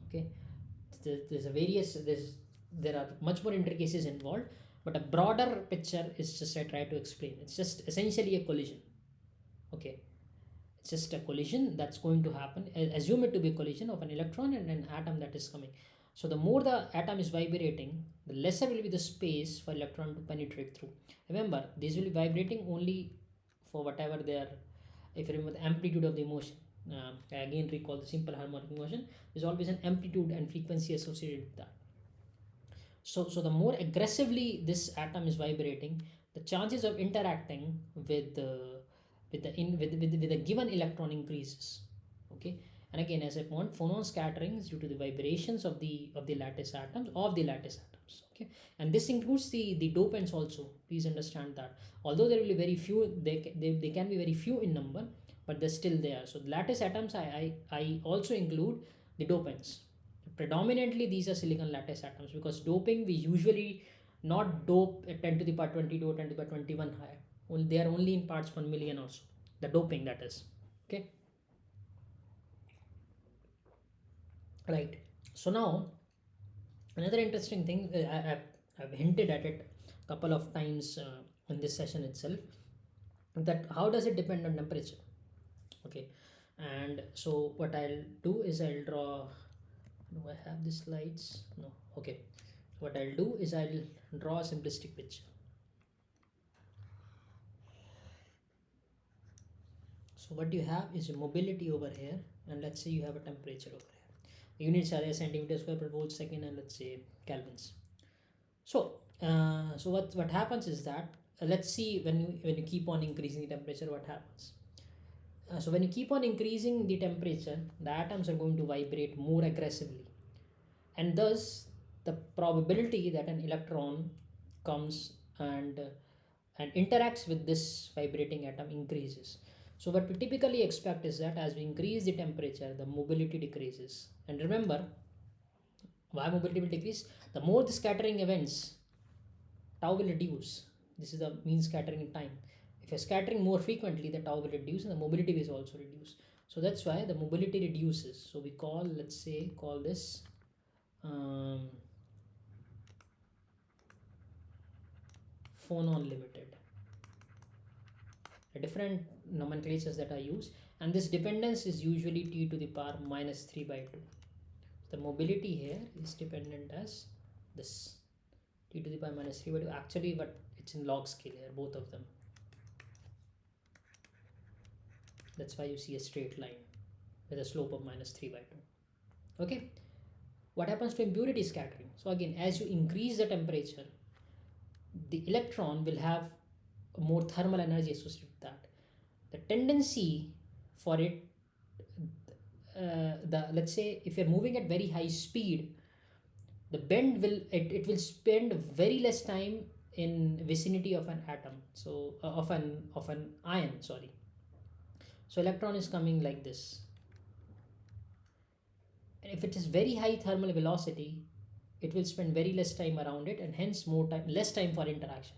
S1: Okay, there's a various there are much more intricacies involved, but a broader picture is just I try to explain. It's just essentially a collision. Okay, it's just a collision that's going to happen. Assume it to be a collision of an electron and an atom that is coming. So the more the atom is vibrating, the lesser will be the space for electron to penetrate through. Remember, these will be vibrating only for whatever they are. If you remember the amplitude of the motion, I again recall the simple harmonic motion, there's always an amplitude and frequency associated with that. So the more aggressively this atom is vibrating, the chances of interacting with with a given electron increases. Okay, and again, as I point, phonon scattering is due to the vibrations of the lattice atoms Okay, and this includes the dopants also. Please understand that although there will be very few, they can be very few in number, but they're still there. So the lattice atoms, I also include the dopants. Predominantly these are silicon lattice atoms, because doping, we usually not dope at 10 to the power 22 or 10 to the power 21 higher. They are only in parts 1 million or so, the doping, that is. Okay, right. So now another interesting thing, I've hinted at it a couple of times in this session itself, that how does it depend on temperature. Okay, and so what I'll do is I'll draw, do I have the slides? No. Okay, what I'll do is I'll draw a simplistic picture. So what you have is a mobility over here, and let's say you have a temperature over here. Units are centimeters square per volt second, and let's say kelvins. So so what happens is that, let's see, when you keep on increasing the temperature, what happens. So when you keep on increasing the temperature, the atoms are going to vibrate more aggressively, and thus the probability that an electron comes and interacts with this vibrating atom increases. So what we typically expect is that as we increase the temperature, the mobility decreases. And remember, why mobility will decrease? The more the scattering events, tau will reduce. This is the mean scattering in time. If you're scattering more frequently, the tau will reduce and the mobility will also reduce. So that's why the mobility reduces. So we call, let's say, call this phonon limited. A different nomenclatures that I use, and this dependence is usually t to the power minus 3 by 2. The mobility here is dependent as this, t to the power minus 3 by 2. Actually, but it's in log scale here, both of them. That's why you see a straight line with a slope of minus 3 by 2. Okay, what happens to impurity scattering? So again, as you increase the temperature, the electron will have more thermal energy associated with that. The tendency for it, let's say if you're moving at very high speed, the bend will, it will spend very less time in vicinity of an atom, so of an ion, sorry. So electron is coming like this, and if it is very high thermal velocity, it will spend very less time around it, and hence less time for interaction,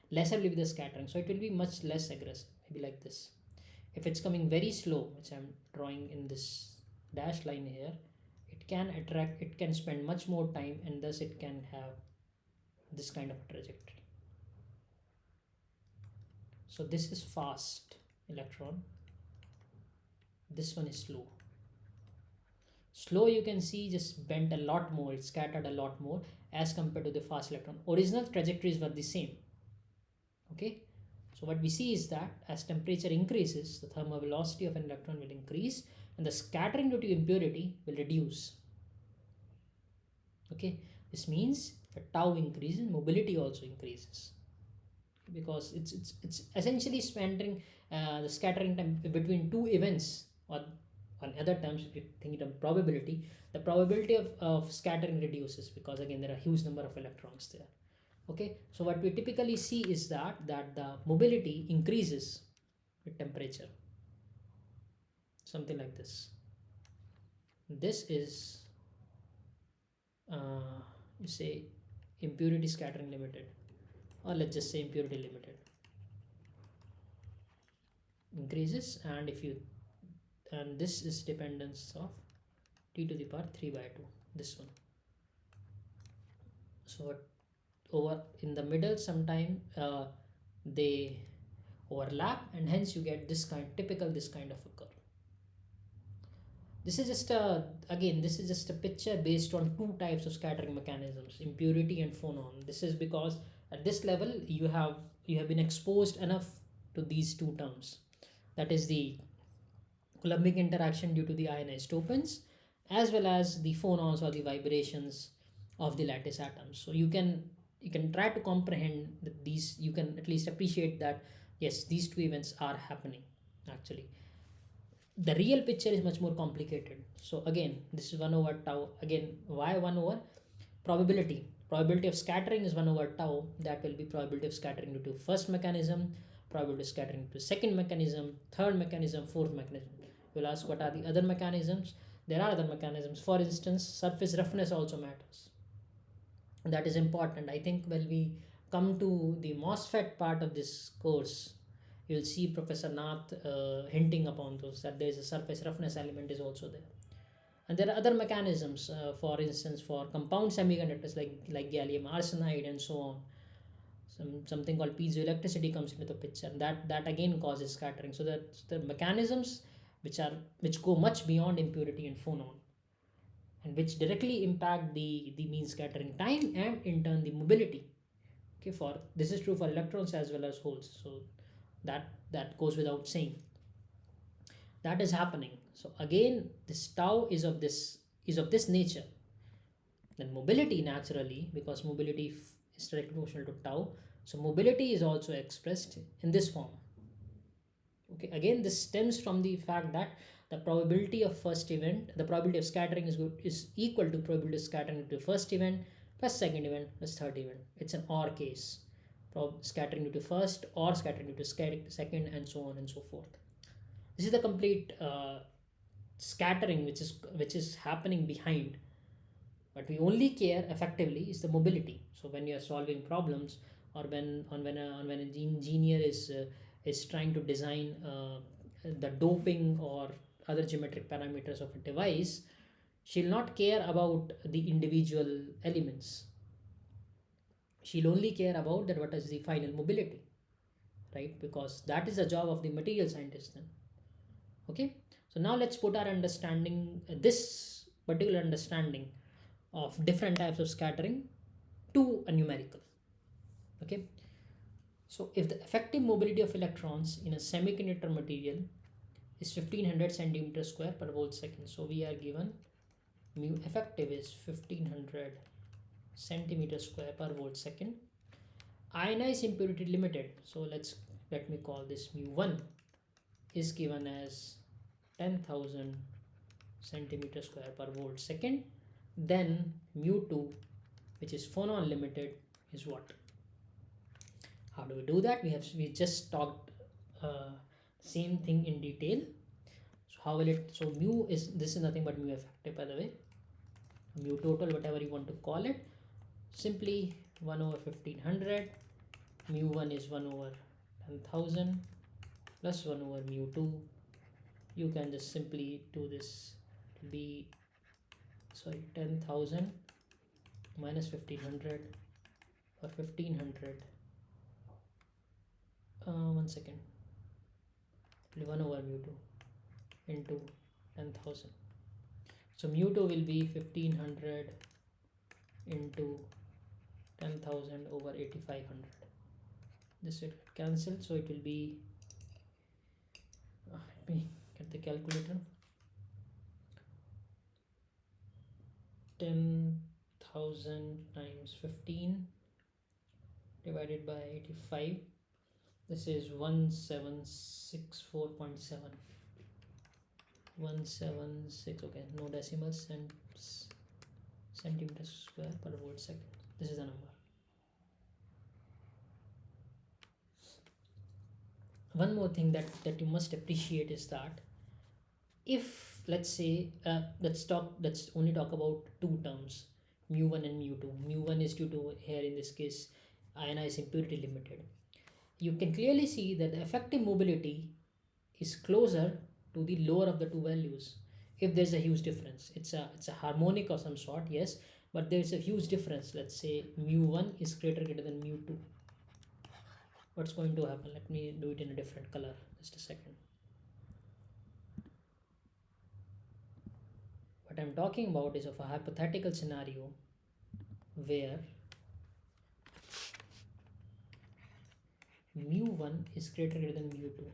S1: lesser will be the scattering, so it will be much less aggressive, maybe like this. If it's coming very slow, which I'm drawing in this dashed line here, it can spend much more time, and thus it can have this kind of trajectory. So this is fast electron, this one is slow. Slow, you can see, just bent a lot more, it scattered a lot more as compared to the fast electron. Original trajectories were the same. Okay, so what we see is that as temperature increases, the thermal velocity of an electron will increase and the scattering due to impurity will reduce. Okay, this means the tau increases, mobility also increases, because it's essentially spending the scattering time between two events, or on other terms, if you think it of probability, the probability of scattering reduces, because again there are huge number of electrons there. Okay, so what we typically see is that the mobility increases with temperature, something like this. This is you say impurity scattering limited, or let's just say impurity limited, increases. And if you, and this is dependence of t to the power 3 by 2, this one. So over in the middle sometime they overlap, and hence you get this kind, typical this kind of a curve. This is just a, again this is just a picture based on two types of scattering mechanisms, impurity and phonon. This is because at this level you have been exposed enough to these two terms, that is the Coulombic interaction due to the ionized dopants, as well as the phonons or the vibrations of the lattice atoms. So you can try to comprehend that these, you can at least appreciate that yes, these two events are happening actually. The real picture is much more complicated. So again, this is 1 over tau. Again, why 1 over probability of scattering is 1 over tau. That will be probability of scattering due to first mechanism, probability of scattering to second mechanism, third mechanism, fourth mechanism. You'll ask what are the other mechanisms. There are other mechanisms. For instance, surface roughness also matters. That is important. I think when we come to the MOSFET part of this course, you'll see Professor Nath hinting upon those, that there is a surface roughness element is also there. And there are other mechanisms, for instance, for compound semiconductors like gallium arsenide and so on. Something called piezoelectricity comes into the picture. That again causes scattering. So that the mechanisms which go much beyond impurity and phonon, and which directly impact the mean scattering time and in turn the mobility. Okay, for this is true for electrons as well as holes. So that goes without saying, that is happening. So again, this tau is of this nature. Then mobility, naturally, because mobility is directly proportional to tau, so mobility is also expressed in this form. Okay, again this stems from the fact that the probability of first event, the probability of scattering is equal to probability of scattering to first event plus second event plus third event. It's an OR case, scattering due to first or scattering due to second, and so on and so forth. This is the complete scattering which is happening behind. But we only care effectively is the mobility. So when you are solving problems, or when an engineer is trying to design the doping or other geometric parameters of a device, she'll not care about the individual elements. She'll only care about that what is the final mobility, right? Because that is the job of the material scientist then. Okay, so now let's put our understanding, this particular understanding of different types of scattering, to a numerical. Okay, so if the effective mobility of electrons in a semiconductor material is 1500 centimeter square per volt second, so we are given mu effective is 1500 centimeter square per volt second. Ionized impurity limited, so let me call this mu1, is given as 10,000 centimeter square per volt second. Then mu2, which is phonon limited, is what? How do we do that? We just talked same thing in detail. So how will it? So mu is, this is nothing but mu effective, by the way. Mu total, whatever you want to call it, simply 1 over 1500. Mu1 is 1 over 10,000 plus 1 over mu2. You can just simply do this. It will be, sorry, 10,000 minus 1500 or 1500. 1 second. 1 over mu2 into 10,000. So mu2 will be 1500 into 10,000 over 8500. This will get cancelled, so it will be let me get the calculator. 10,000 times 15 divided by 85. This is 1764.7. 176, okay, no decimals, centimeters square per volt second. This is the number. One more thing that you must appreciate is that if let's say let's only talk about two terms, mu1 and mu2. Mu1 is due to, here in this case, ionized impurity limited. You can clearly see that the effective mobility is closer to the lower of the two values. If there's a huge difference, it's a harmonic of some sort, yes, but there's a huge difference. Let's say mu1 is greater than mu2. What's going to happen? Let me do it in a different color, just a second. What I'm talking about is of a hypothetical scenario where mu1 is greater than mu2.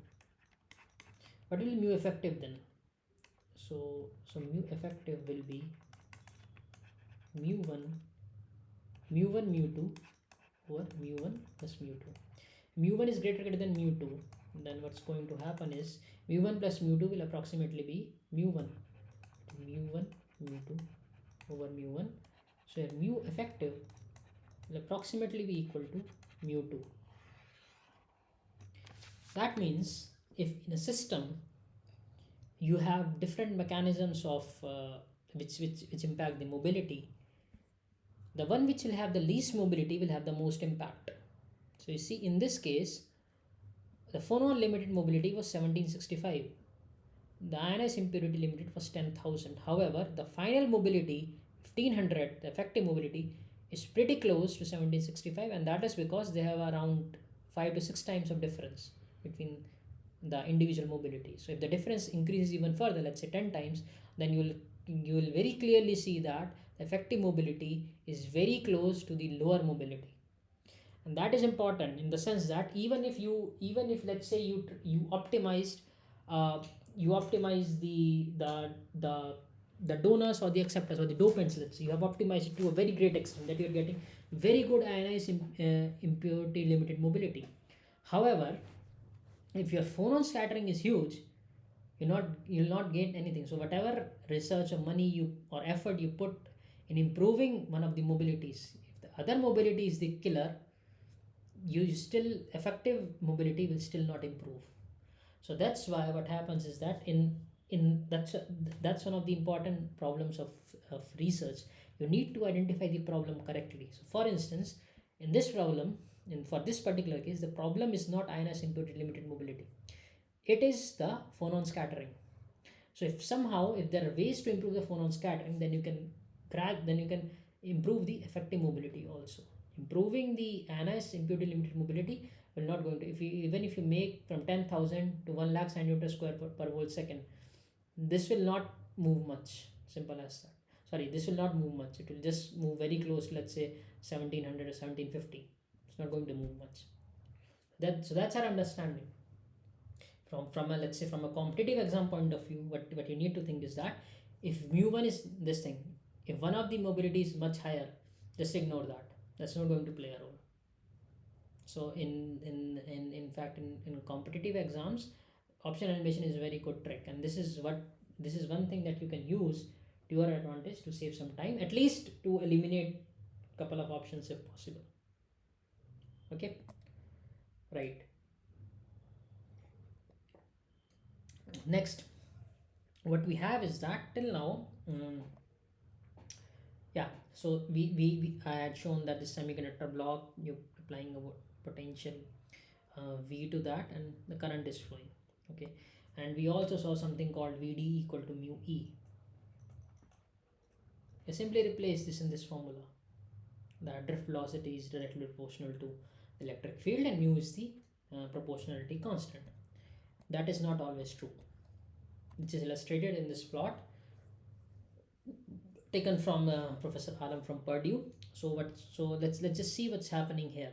S1: What will mu effective then? So mu effective will be mu1 mu2 over mu1 plus mu2. Mu1 is greater than mu2, then what's going to happen is mu1 plus mu2 will approximately be mu1 mu2 over mu1. So here mu effective will approximately be equal to mu2. That means if in a system you have different mechanisms of which impact the mobility, the one which will have the least mobility will have the most impact. So you see, in this case, the phonon limited mobility was 1765. The ionized impurity limited was 10,000. However, the final mobility 1500, the effective mobility, is pretty close to 1765, and that is because they have around 5 to 6 times of difference between the individual mobility. So if the difference increases even further, let's say 10 times, then you will very clearly see that the effective mobility is very close to the lower mobility. And that is important in the sense that even if let's say you optimized the donors or the acceptors or the dopants, let's say you have optimized it to a very great extent that you're getting very good ionized impurity limited mobility. However, if your phonon scattering is huge, you'll not gain anything. So whatever research or money you or effort you put in improving one of the mobilities, if the other mobility is the killer, you still effective mobility will still not improve. So that's why what happens is that that's one of the important problems of research. You need to identify the problem correctly. So for instance, in this problem, for this particular case, the problem is not ionized impurity limited mobility, it is the phonon scattering. So if there are ways to improve the phonon scattering, then you can improve the effective mobility also. Improving the ionized impurity limited mobility will not going to, even if you make from 10,000 to 1 lakh centimeter square per volt second, this will not move much. Simple as that. Sorry, this will not move much. It will just move very close, let's say 1700 or 1750. It's not going to move much. So that's our understanding. From a, let's say, from a competitive exam point of view, what you need to think is that if mu1 is this thing, if one of the mobility is much higher, just ignore that. That's not going to play a role. So in fact in competitive exams, option elimination is a very good trick, and this is one thing that you can use to your advantage to save some time, at least to eliminate a couple of options if possible. Okay, right. Next, what we have is that till now, yeah, so I had shown that the semiconductor block, you're applying a potential V to that, and the current is flowing. Okay, and we also saw something called Vd equal to mu E. You simply replace this in this formula. The drift velocity is directly proportional to the electric field, and mu is the proportionality constant. That is not always true, which is illustrated in this plot. taken from Professor Alam from Purdue. So let's just see what's happening here.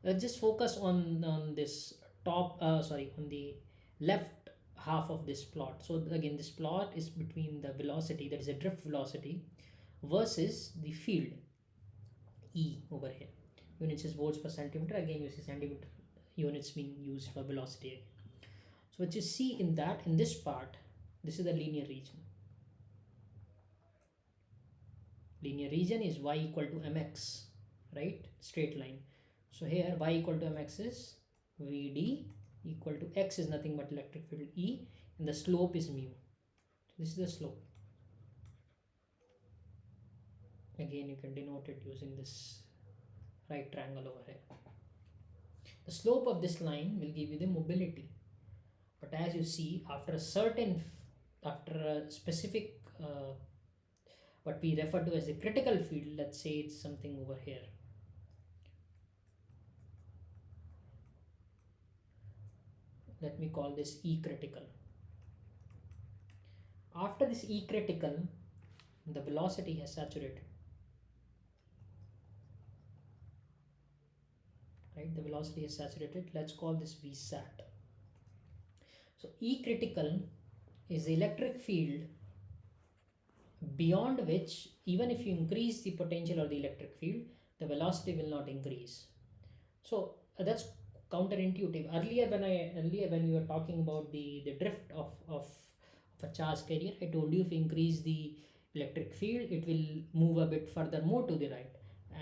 S1: Let's just focus on this on the left half of this plot. So again, this plot is between the velocity, that is a drift velocity, versus the field E over here. Units is volts per centimeter. Again, you see centimeter units being used for velocity again. So what you see in this part, this is the linear region. Linear region is y equal to mx, right? Straight line. So here y equal to mx is vd equal to x is nothing but electric field E, and the slope is mu. So this is the slope. Again, you can denote it using this right triangle over here. The slope of this line will give you the mobility, but as you see, after a specific what we refer to as the critical field, let's say it's something over here. Let me call this E critical. After this E critical, the velocity has saturated, right? The velocity is saturated. Let's call this V sat. So E critical is the electric field beyond which, even if you increase the potential or the electric field, the velocity will not increase. So that's counterintuitive. Earlier when we were talking about the drift of a charge carrier, I told you if you increase the electric field, it will move a bit further more to the right.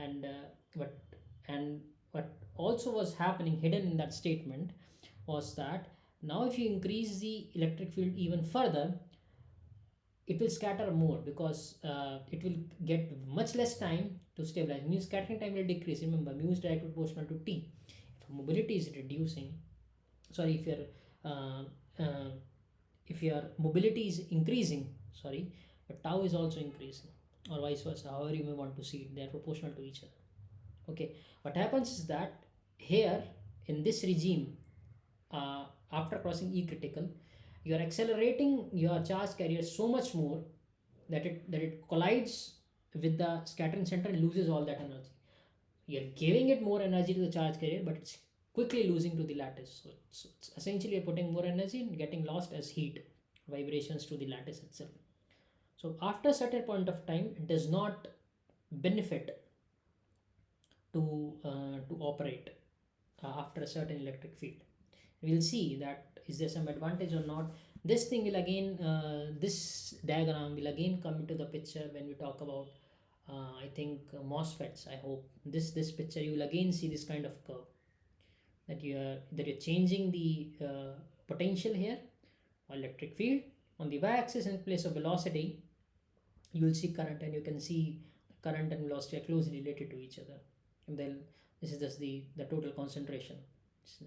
S1: And what and what also was happening hidden in that statement was that now if you increase the electric field even further, it will scatter more, because it will get much less time to stabilize. Means scattering time will decrease. Remember, mu is directly proportional to t. If mobility is reducing, sorry, uh, uh, if your mobility is increasing, sorry, the tau is also increasing, or vice versa, however you may want to see it, they are proportional to each other. Okay, what happens is that here in this regime, after crossing E critical, you are accelerating your charge carrier so much more that it collides with the scattering center and loses all that energy. You are giving it more energy to the charge carrier, but it's quickly losing to the lattice. So it's essentially you're putting more energy and getting lost as heat, vibrations to the lattice itself. So after a certain point of time, it does not benefit to operate after a certain electric field. We'll see that is there some advantage or not. This thing will again, this diagram will again come into the picture when we talk about I think MOSFETs. I hope this picture you will again see this kind of curve, that you're changing the potential here, or electric field. On the y-axis, in place of velocity, you will see current, and you can see current and velocity are closely related to each other. And then this is just the total concentration,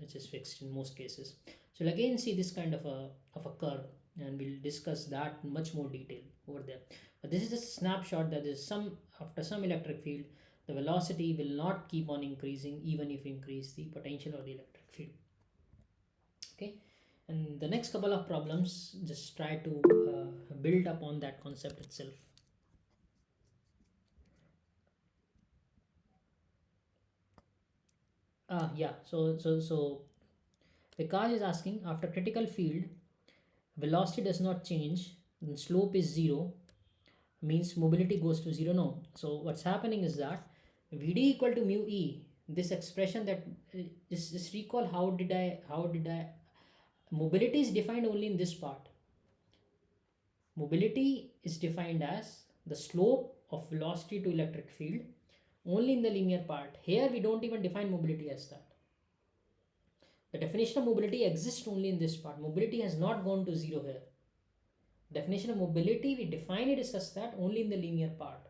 S1: which is fixed in most cases. So we'll again see this kind of a curve, and we'll discuss that in much more detail over there. But this is just a snapshot that is after some electric field, the velocity will not keep on increasing even if you increase the potential or the electric field. Okay, and the next couple of problems just try to build upon that concept itself. Yeah, so Vikas is asking, after critical field, velocity does not change, then slope is zero, means mobility goes to zero. No. So what's happening is that Vd equal to mu E, this expression that just recall how did I mobility is defined only in this part. Mobility is defined as the slope of velocity to electric field only in the linear part. Here we don't even define mobility as that. The definition of mobility exists only in this part. Mobility has not gone to zero here. Definition of mobility, we define it as such that only in the linear part.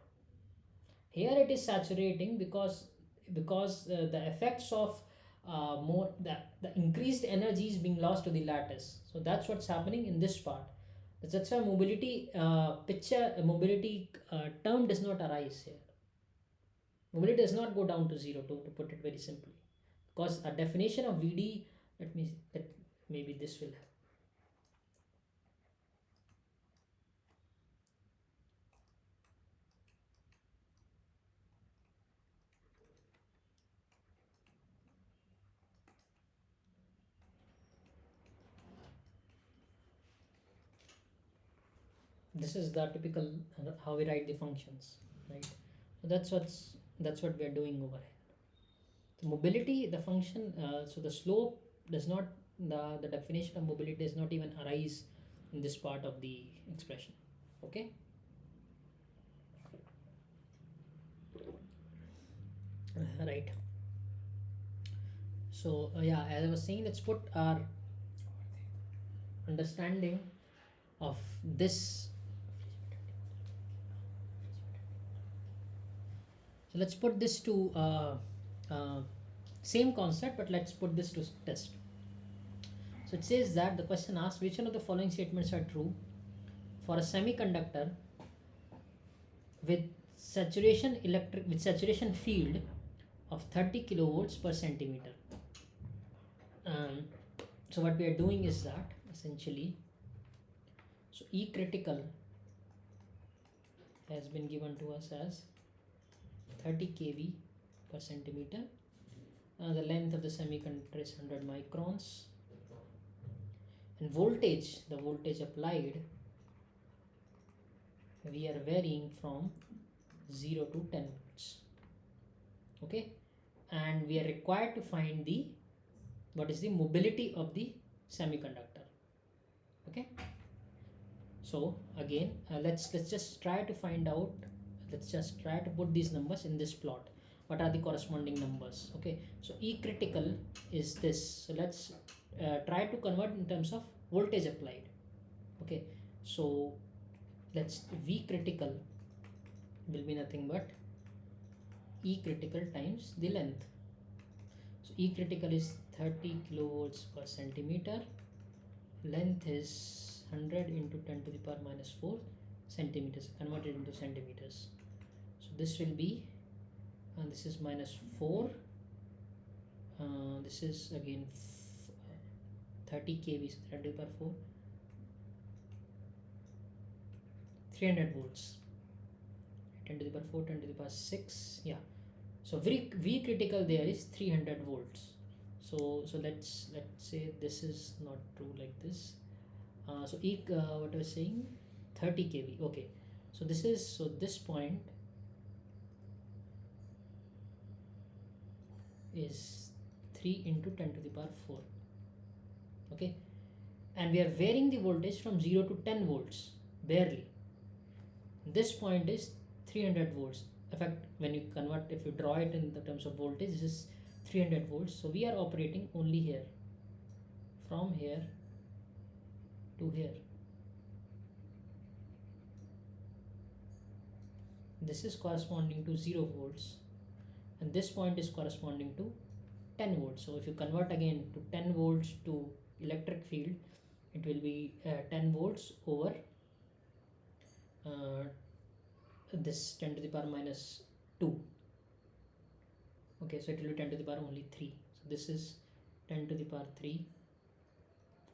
S1: Here it is saturating because the effects of the increased energy is being lost to the lattice. So that's what's happening in this part. That's why mobility term does not arise here. Mobility does not go down to zero, to put it very simply, because a definition of Vd, let maybe this will This is the typical how we write the functions, right? So that's what we are doing over here. The mobility, the function, so the slope does not, the definition of mobility does not even arise in this part of the expression. Okay. Right. So yeah, as I was saying, let's put our understanding of this. So let's put this to uh, same concept, but let's put this to test. So it says that the question asks which one of the following statements are true for a semiconductor with saturation field of 30 kilovolts per centimeter. Um, so what we are doing is that essentially, so E critical has been given to us as 30 kV per centimeter. The length of the semiconductor is 100 microns, and voltage, the voltage applied, we are varying from 0 to 10 volts. Okay, and we are required to find the what is the mobility of the semiconductor. Okay, so again, let's just try to find out, let's just try to put these numbers in this plot. What are the corresponding numbers? Okay, so E critical is this, so let's try to convert in terms of voltage applied. Okay, so let's, V critical will be nothing but E critical times the length. So E critical is 30 kilovolts per centimeter, length is 100 into 10 to the power minus 4 centimeters, converted into centimeters. So this will be, this is minus 4, this is again 30 kV, so 10 to the power 4, 300 volts, 10 to the power 4, 10 to the power 6, yeah. So V critical there is 300 volts. So let's say this is not true like this. So what I was saying, 30 kV. Okay, so this is, so this point is 3 into 10 to the power 4. Okay, and we are varying the voltage from 0 to 10 volts barely. This point is 300 volts. In fact, when you convert, if you draw it in the terms of voltage, this is 300 volts. So we are operating only here, from here to here. This is corresponding to 0 volts, and this point is corresponding to 10 volts. So if you convert again to 10 volts to electric field, it will be 10 volts over this 10 to the power minus 2. Okay, so it will be 10 to the power only 3. So this is 10 to the power 3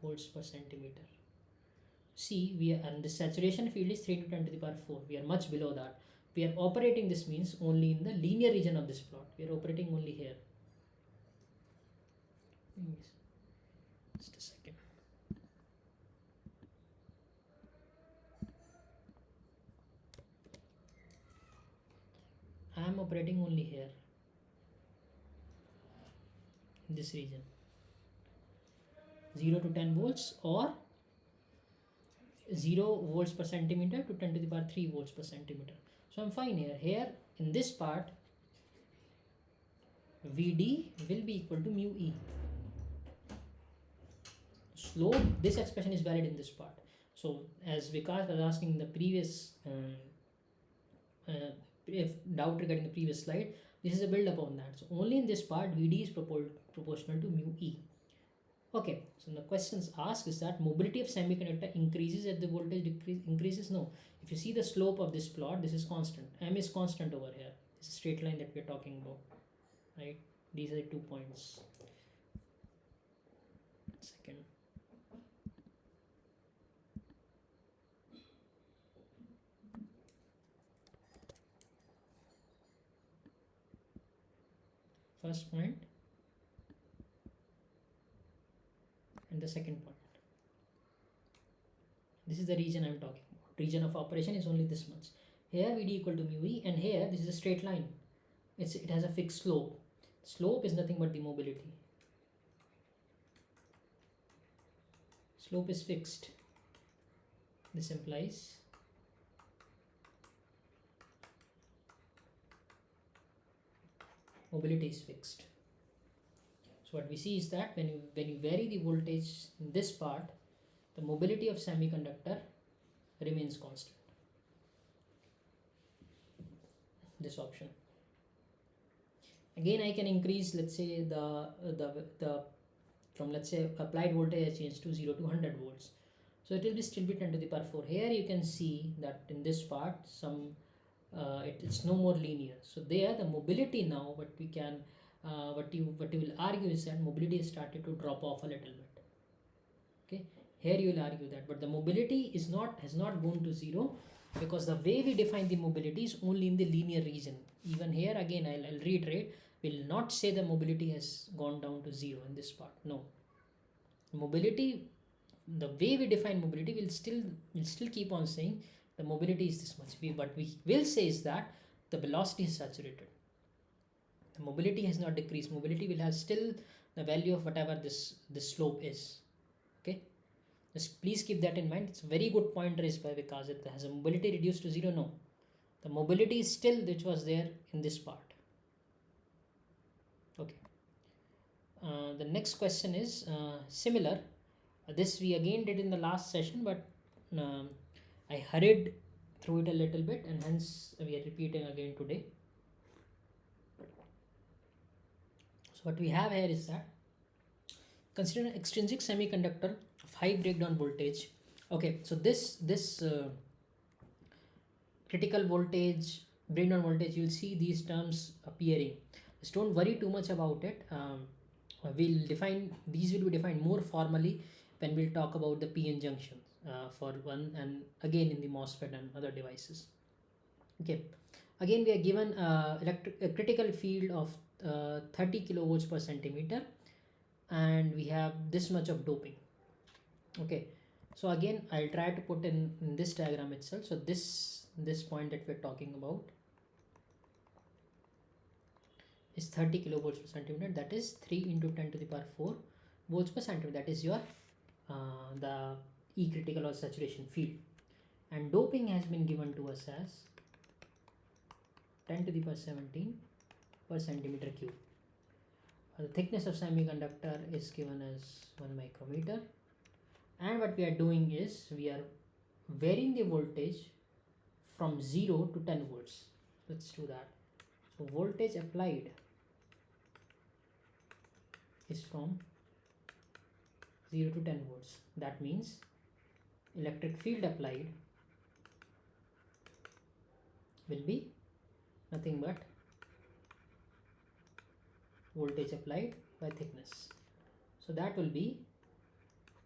S1: volts per centimeter. See, we are, and the saturation field is 3 to 10 to the power 4. We are much below that. We are operating, this means, only in the linear region of this plot. We are operating only here. Just a second. I am operating only here, in this region, 0 to 10 volts, or 0 volts per centimeter to 10 to the power 3 volts per centimeter. So I'm fine here. Here in this part, Vd will be equal to mu E. Slope, this expression is valid in this part. So as Vikas was asking in the previous if doubt regarding the previous slide, this is a build upon that. So only in this part Vd is proportional to mu E. Okay, so the questions asked is that mobility of semiconductor increases as the voltage increases. No, if you see the slope of this plot, this is constant. M is constant over here. It's a straight line that we are talking about, right? These are the 2 points. Second. First point and the second point. This is the region I am talking about. region of operation is only this much. Here Vd equal to mu e, and here this is a straight line. It has a fixed slope. Slope is nothing but the mobility. Slope is fixed. This implies mobility is fixed. So what we see is that when you vary the voltage in this part, the mobility of semiconductor remains constant. This option. Again, I can increase, let's say, the from, let's say, applied voltage I change to 0 to 100 volts. So it will still be 10 to the power 4. Here you can see that in this part it's no more linear. So there the mobility now, what you will argue is that mobility has started to drop off a little bit. Okay, here you will argue that, but the mobility has not gone to 0, because the way we define the mobility is only in the linear region. Even here again I'll reiterate, will not say the mobility has gone down to 0 in this part. No, mobility, the way we define mobility, will still keep on saying the mobility is this much. But we will say is that the velocity is saturated. The mobility has not decreased. Mobility will have still the value of whatever this slope is. Okay, just please keep that in mind. It's a very good point raised by Vikas. It has a mobility reduced to 0. No, the mobility is still which was there in this part. Okay. The next question is similar. This we again did in the last session, but I hurried through it a little bit, and hence we are repeating again today. So what we have here is that consider an extrinsic semiconductor of high breakdown voltage. Okay, so this critical voltage, breakdown voltage, you will see these terms appearing. Just don't worry too much about it. These will be defined more formally when we'll talk about the PN junctions for one, and again in the MOSFET and other devices. Okay, again we are given a critical field of 30 kilovolts per centimeter, and we have this much of doping. Okay, so again I'll try to put in this diagram itself. So this point that we're talking about is 30 kilovolts per centimeter, that is 3 into 10 to the power 4 volts per centimeter. That is your the E critical or saturation field, and doping has been given to us as 10 to the power 17 per centimeter cube. The thickness of semiconductor is given as 1 micrometer, and what we are doing is we are varying the voltage from 0 to 10 volts. Let's do that. So voltage applied is from 0 to 10 volts. That means electric field applied will be nothing but voltage applied by thickness. So that will be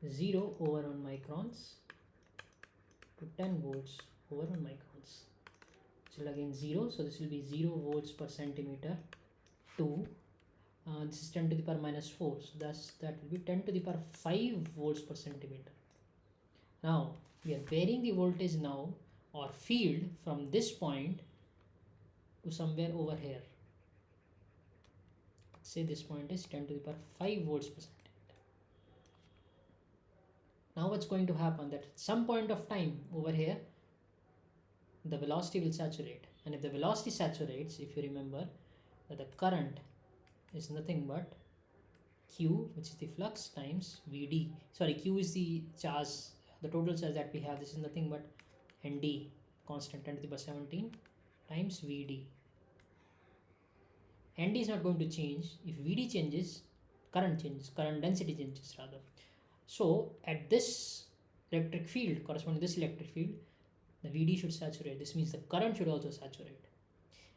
S1: 0 over 1 microns to 10 volts over 1 microns. So again 0, so this will be 0 volts per centimeter to this is 10 to the power minus 4, so that will be 10 to the power 5 volts per centimeter. Now we are varying the voltage now, or field, from this point to somewhere over here. Say this point is 10 to the power 5 volts per centimeter. Now what's going to happen, that at some point of time over here the velocity will saturate, and if the velocity saturates, if you remember that the current is nothing but Q, which is the flux, times Vd. Sorry, Q is the charge, the total charge that we have. This is nothing but Nd, constant, 10 to the power 17 times Vd. Nd is not going to change. If Vd changes, current changes, current density changes rather. So at this electric field, corresponding to this electric field, the Vd should saturate. This means the current should also saturate.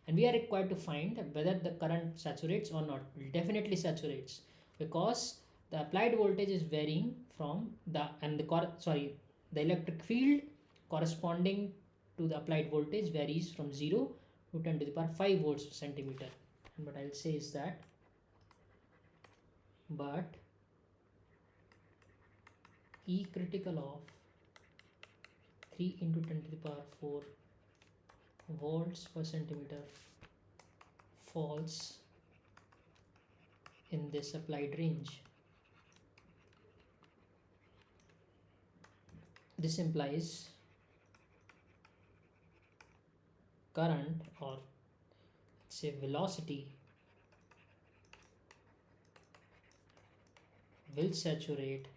S1: And we are required to find whether the current saturates or not. It definitely saturates, because the applied voltage is varying from the electric field corresponding to the applied voltage varies from 0 to 10 to the power 5 volts per centimeter. And what I'll say is that, but E critical of 3 into 10 to the power 4 volts per centimeter falls in this applied range. This implies current, or say velocity, will saturate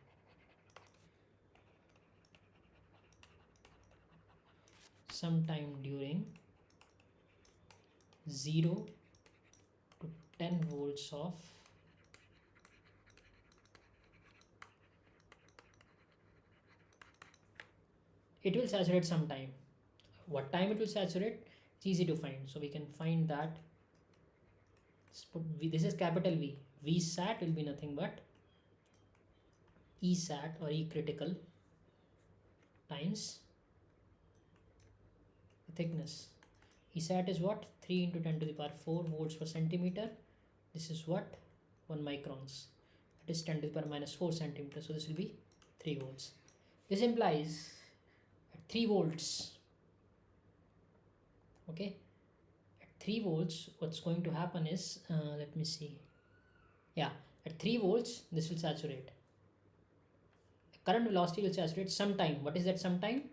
S1: sometime during 0 to 10 volts of it will saturate sometime. What time it will saturate? It's easy to find. So we can find that. This is capital V. V sat will be nothing but E sat or E critical times the thickness. E sat is what? 3 into 10 to the power 4 volts per centimeter. This is what? 1 microns. That is 10 to the power minus 4 centimeters. So this will be 3 volts. This implies at 3 volts, okay, at 3 volts what's going to happen is, let me see, yeah, at 3 volts this will saturate. Current velocity will saturate sometime. What is that sometime?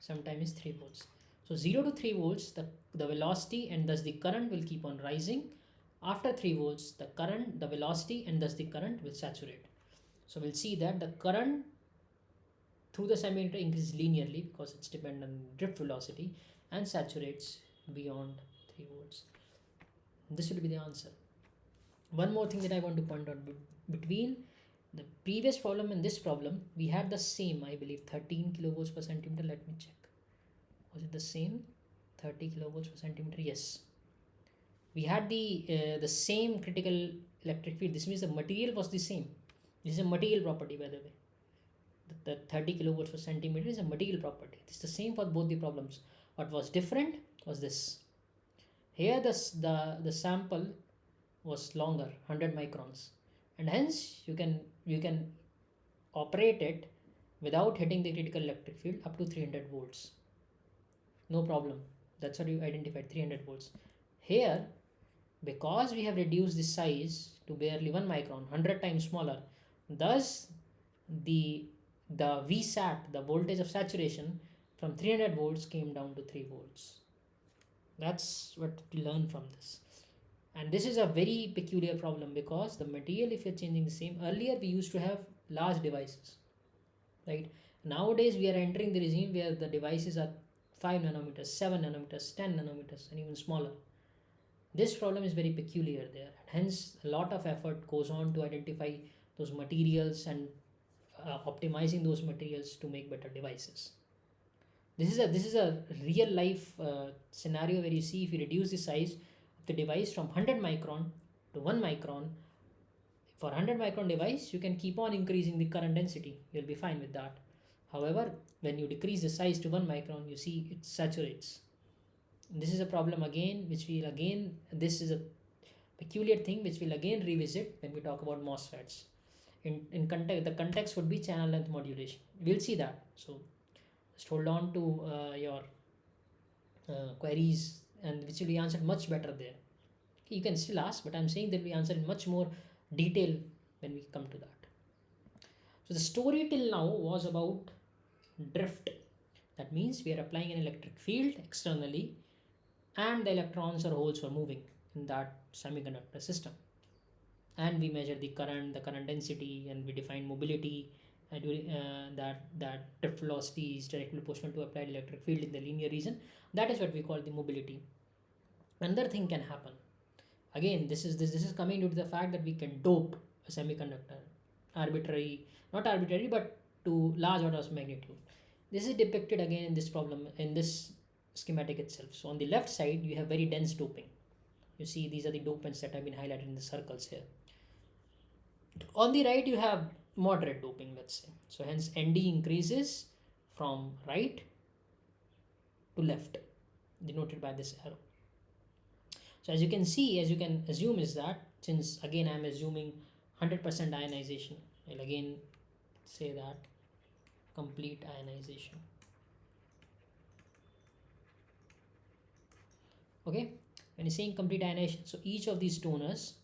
S1: Sometime is 3 volts. So 0 to 3 volts the velocity and thus the current will keep on rising. After 3 volts the velocity and thus the current will saturate. So we'll see that the current through the semiconductor increases linearly because it's dependent on drift velocity and saturates beyond 3 volts. This will be the answer. One more thing that I want to point out, between the previous problem and this problem we had the same, I believe, 13 kilovolts per centimeter. Let me check. Was it the same? 30 kilovolts per centimeter. Yes. We had the same critical electric field. This means the material was the same. This is a material property, by the way. The 30 kilovolts per centimeter is a material property. It's the same for both the problems. What was different was this. Here the sample was longer, 100 microns, and hence you can operate it without hitting the critical electric field up to 300 volts. No problem. That's what you identified, 300 volts. Here, because we have reduced the size to barely 1 micron, 100 times smaller, thus the VSAT, the voltage of saturation, from 300 volts came down to 3 volts. That's what we learn from this. And this is a very peculiar problem because the material, if you're changing the same, earlier we used to have large devices, right? Nowadays we are entering the regime where the devices are 5 nanometers, 7 nanometers, 10 nanometers, and even smaller. This problem is very peculiar there. Hence, a lot of effort goes on to identify those materials and optimizing those materials to make better devices. This is a real life scenario where you see if you reduce the size of the device from 100 micron to 1 micron, for 100 micron device you can keep on increasing the current density. You'll be fine with that. However, when you decrease the size to 1 micron, you see it saturates. This is a problem again, this is a peculiar thing which we'll again revisit when we talk about MOSFETs. In context, the context would be channel length modulation. We'll see that. So just hold on to your queries, and which will be answered much better there. You can still ask, but I'm saying that we answer in much more detail when we come to that. So the story till now was about drift. That means we are applying an electric field externally and the electrons or holes were moving in that semiconductor system. And we measure the current density, and we define mobility, and that drift velocity is directly proportional to applied electric field in the linear region. That is what we call the mobility. Another thing can happen. Again, this is coming due to the fact that we can dope a semiconductor not arbitrary, but to large orders of magnitude. This is depicted again in this problem, in this schematic itself. So on the left side, you have very dense doping. You see, these are the dopants that have been highlighted in the circles here. On the right, you have moderate doping, let's say. So hence ND increases from right to left, denoted by this arrow. So as you can see, as you can assume, is that since again I am assuming 100% ionization, I'll again say that complete ionization. Okay, when you're saying complete ionization, so each of these donors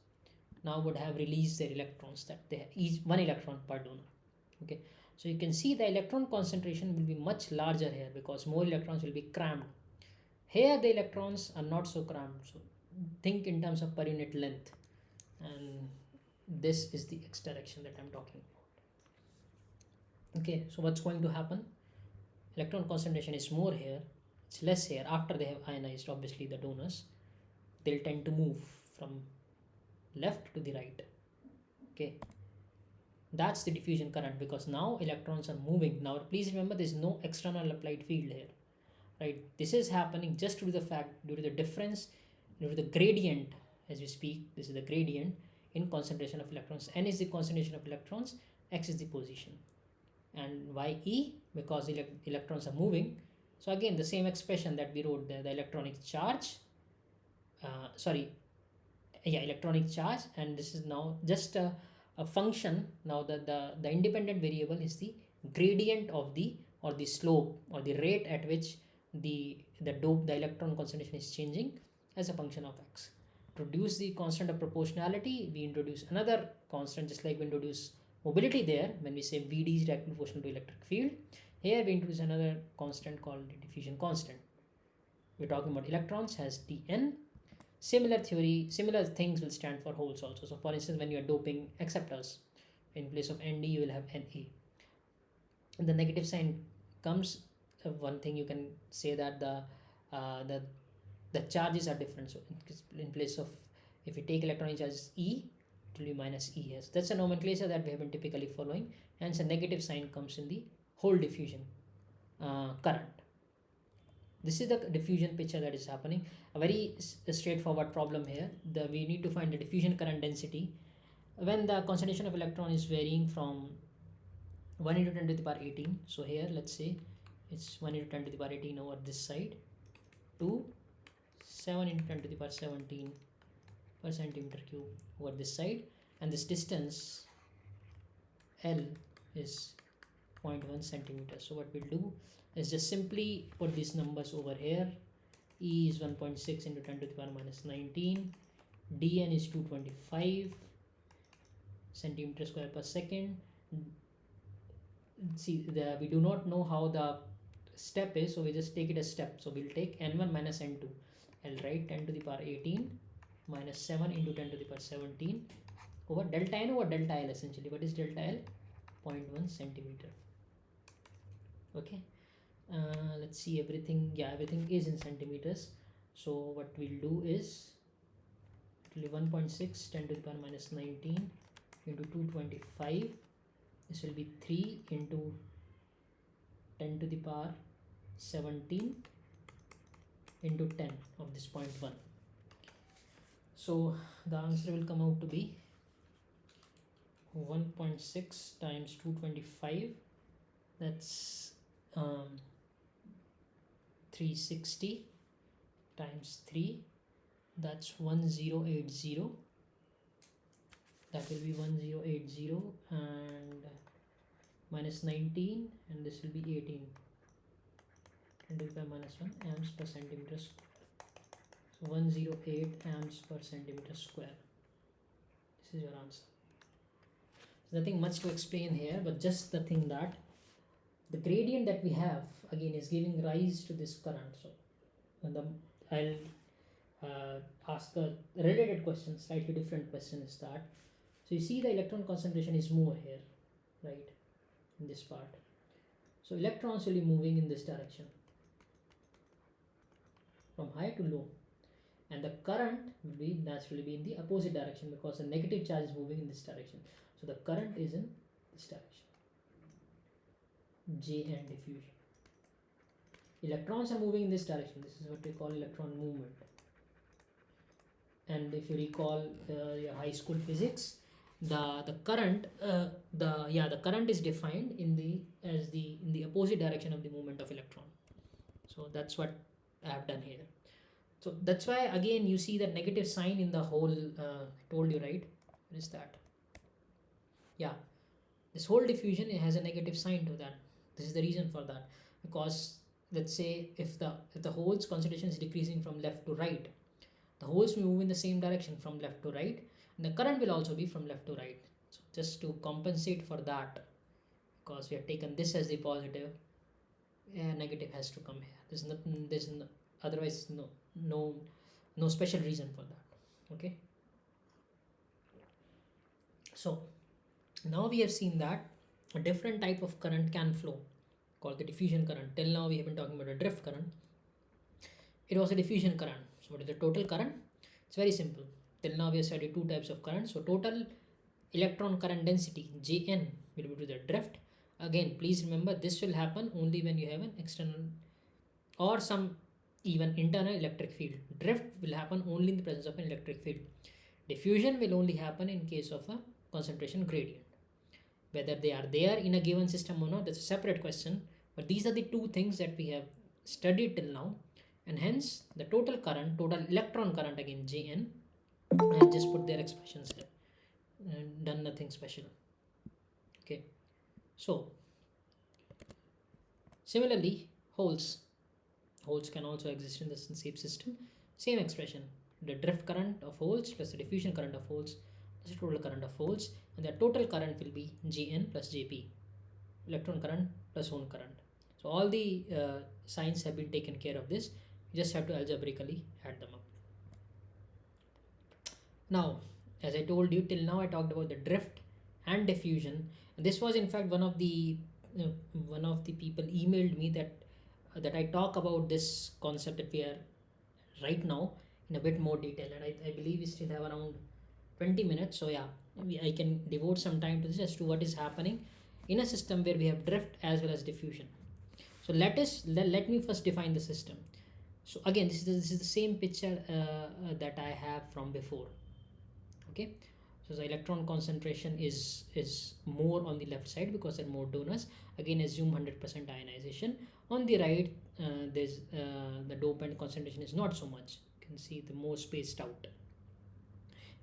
S1: now would have released their electrons, that they have each one electron per donor. Okay, so you can see the electron concentration will be much larger here because more electrons will be crammed. Here the electrons are not so crammed, so think in terms of per unit length, and this is the x direction that I'm talking about. Okay, so what's going to happen? Electron concentration is more here, it's less here. After they have ionized, obviously the donors, they'll tend to move from left to the right. Okay, that's the diffusion current, because now electrons are moving. Now please remember, there's no external applied field here, right? This is happening just due to the fact, due to the difference, due to the gradient. As we speak, this is the gradient in concentration of electrons. N is the concentration of electrons, x is the position, and ye, because electrons are moving. So again, the same expression that we wrote there, the electronic charge, electronic charge, and this is now just a function. Now the independent variable is the gradient of the, or the slope, or the rate at which the electron concentration is changing as a function of x. To reduce the constant of proportionality, we introduce another constant, just like we introduce mobility there when we say Vd is directly proportional to electric field. Here we introduce another constant called the diffusion constant. We're talking about electrons has Dn. Similar theory, similar things will stand for holes also. So for instance, when you are doping acceptors, in place of Nd you will have Na. And the negative sign comes, one thing you can say that the charges are different. So in place of, if you take electronic charges E, it will be minus Es. That's a nomenclature that we have been typically following. Hence a negative sign comes in the hole diffusion current. This is the diffusion picture that is happening. A very straightforward problem here. We need to find the diffusion current density when the concentration of electron is varying from 1 into 10 to the power 18. So here let's say it's 1 into 10 to the power 18 over this side, to 7 into 10 to the power 17 per centimeter cube over this side, and this distance L is 0.1 centimeter. So what we'll do is just simply put these numbers over here. E is 1.6 into 10 to the power minus 19. Dn is 225 centimeter square per second. See, we do not know how the step is, so we just take it as step. So we'll take n1 minus n2. I'll write 10 to the power 18 minus 7 into 10 to the power 17 over delta n over delta L. Essentially, what is delta L? 0.1 centimeter. Okay, let's see everything. Yeah, everything is in centimeters. So what we'll do is, it will be 1.6 10 to the power minus 19 into 225. This will be 3 into 10 to the power 17 into 10 of this 0.1. So the answer will come out to be 1.6 times 225, that's 360 times 3, that's 1080. That will be 1080, and minus 19, and this will be 18, 10 to the power minus 1 amps per centimeter square. So 108 amps per centimeter square. This is your answer. So nothing much to explain here, but just the thing that the gradient that we have again is giving rise to this current. So I'll ask a related question, slightly different question is that, so you see the electron concentration is more here, right, in this part. So electrons will be moving in this direction from high to low, and the current will be naturally be in the opposite direction because the negative charge is moving in this direction. So the current is in this direction. J and diffusion. Electrons are moving in this direction. This is what we call electron movement. And if you recall your high school physics, the current the current is defined in the opposite direction of the movement of electron. So that's what I have done here. So that's why again you see the negative sign in the whole. Told you, right? What is that? Yeah, this whole diffusion, it has a negative sign to that. This is the reason for that, because let's say if the hole's concentration is decreasing from left to right, the holes will move in the same direction from left to right, and the current will also be from left to right. So just to compensate for that, because we have taken this as the positive, negative has to come here. There's no, otherwise no no special reason for that. Okay, so now we have seen that a different type of current can flow, called the diffusion current. Till now we have been talking about a drift current. It was a diffusion current. So what is the total current? It's very simple. Till now we have studied two types of current. So total electron current density Jn will be to the drift. Again, please remember, this will happen only when you have an external or some even internal electric field. Drift will happen only in the presence of an electric field. Diffusion will only happen in case of a concentration gradient. Whether they are there in a given system or not, that's a separate question. But these are the two things that we have studied till now, and hence the total current, total electron current, again Jn, I have just put their expressions here and done nothing special. Okay, so similarly holes can also exist in the same system. Same expression, the drift current of holes plus the diffusion current of holes plus the total current of holes, and the total current will be Gn plus Jp, electron current plus hole current. So all the signs have been taken care of this. You just have to algebraically add them up. Now, as I told you, till now I talked about the drift and diffusion. And this was in fact one of the people emailed me that I talk about this concept that we are right now in a bit more detail, and I believe we still have around 20 minutes. So yeah, I can devote some time to this as to what is happening in a system where we have drift as well as diffusion. So let me first define the system. So again, this is the same picture that I have from before. Okay, so the electron concentration is more on the left side because there are more donors. Again, assume 100% ionization. On the right, there's the dopant concentration is not so much. You can see the more spaced out.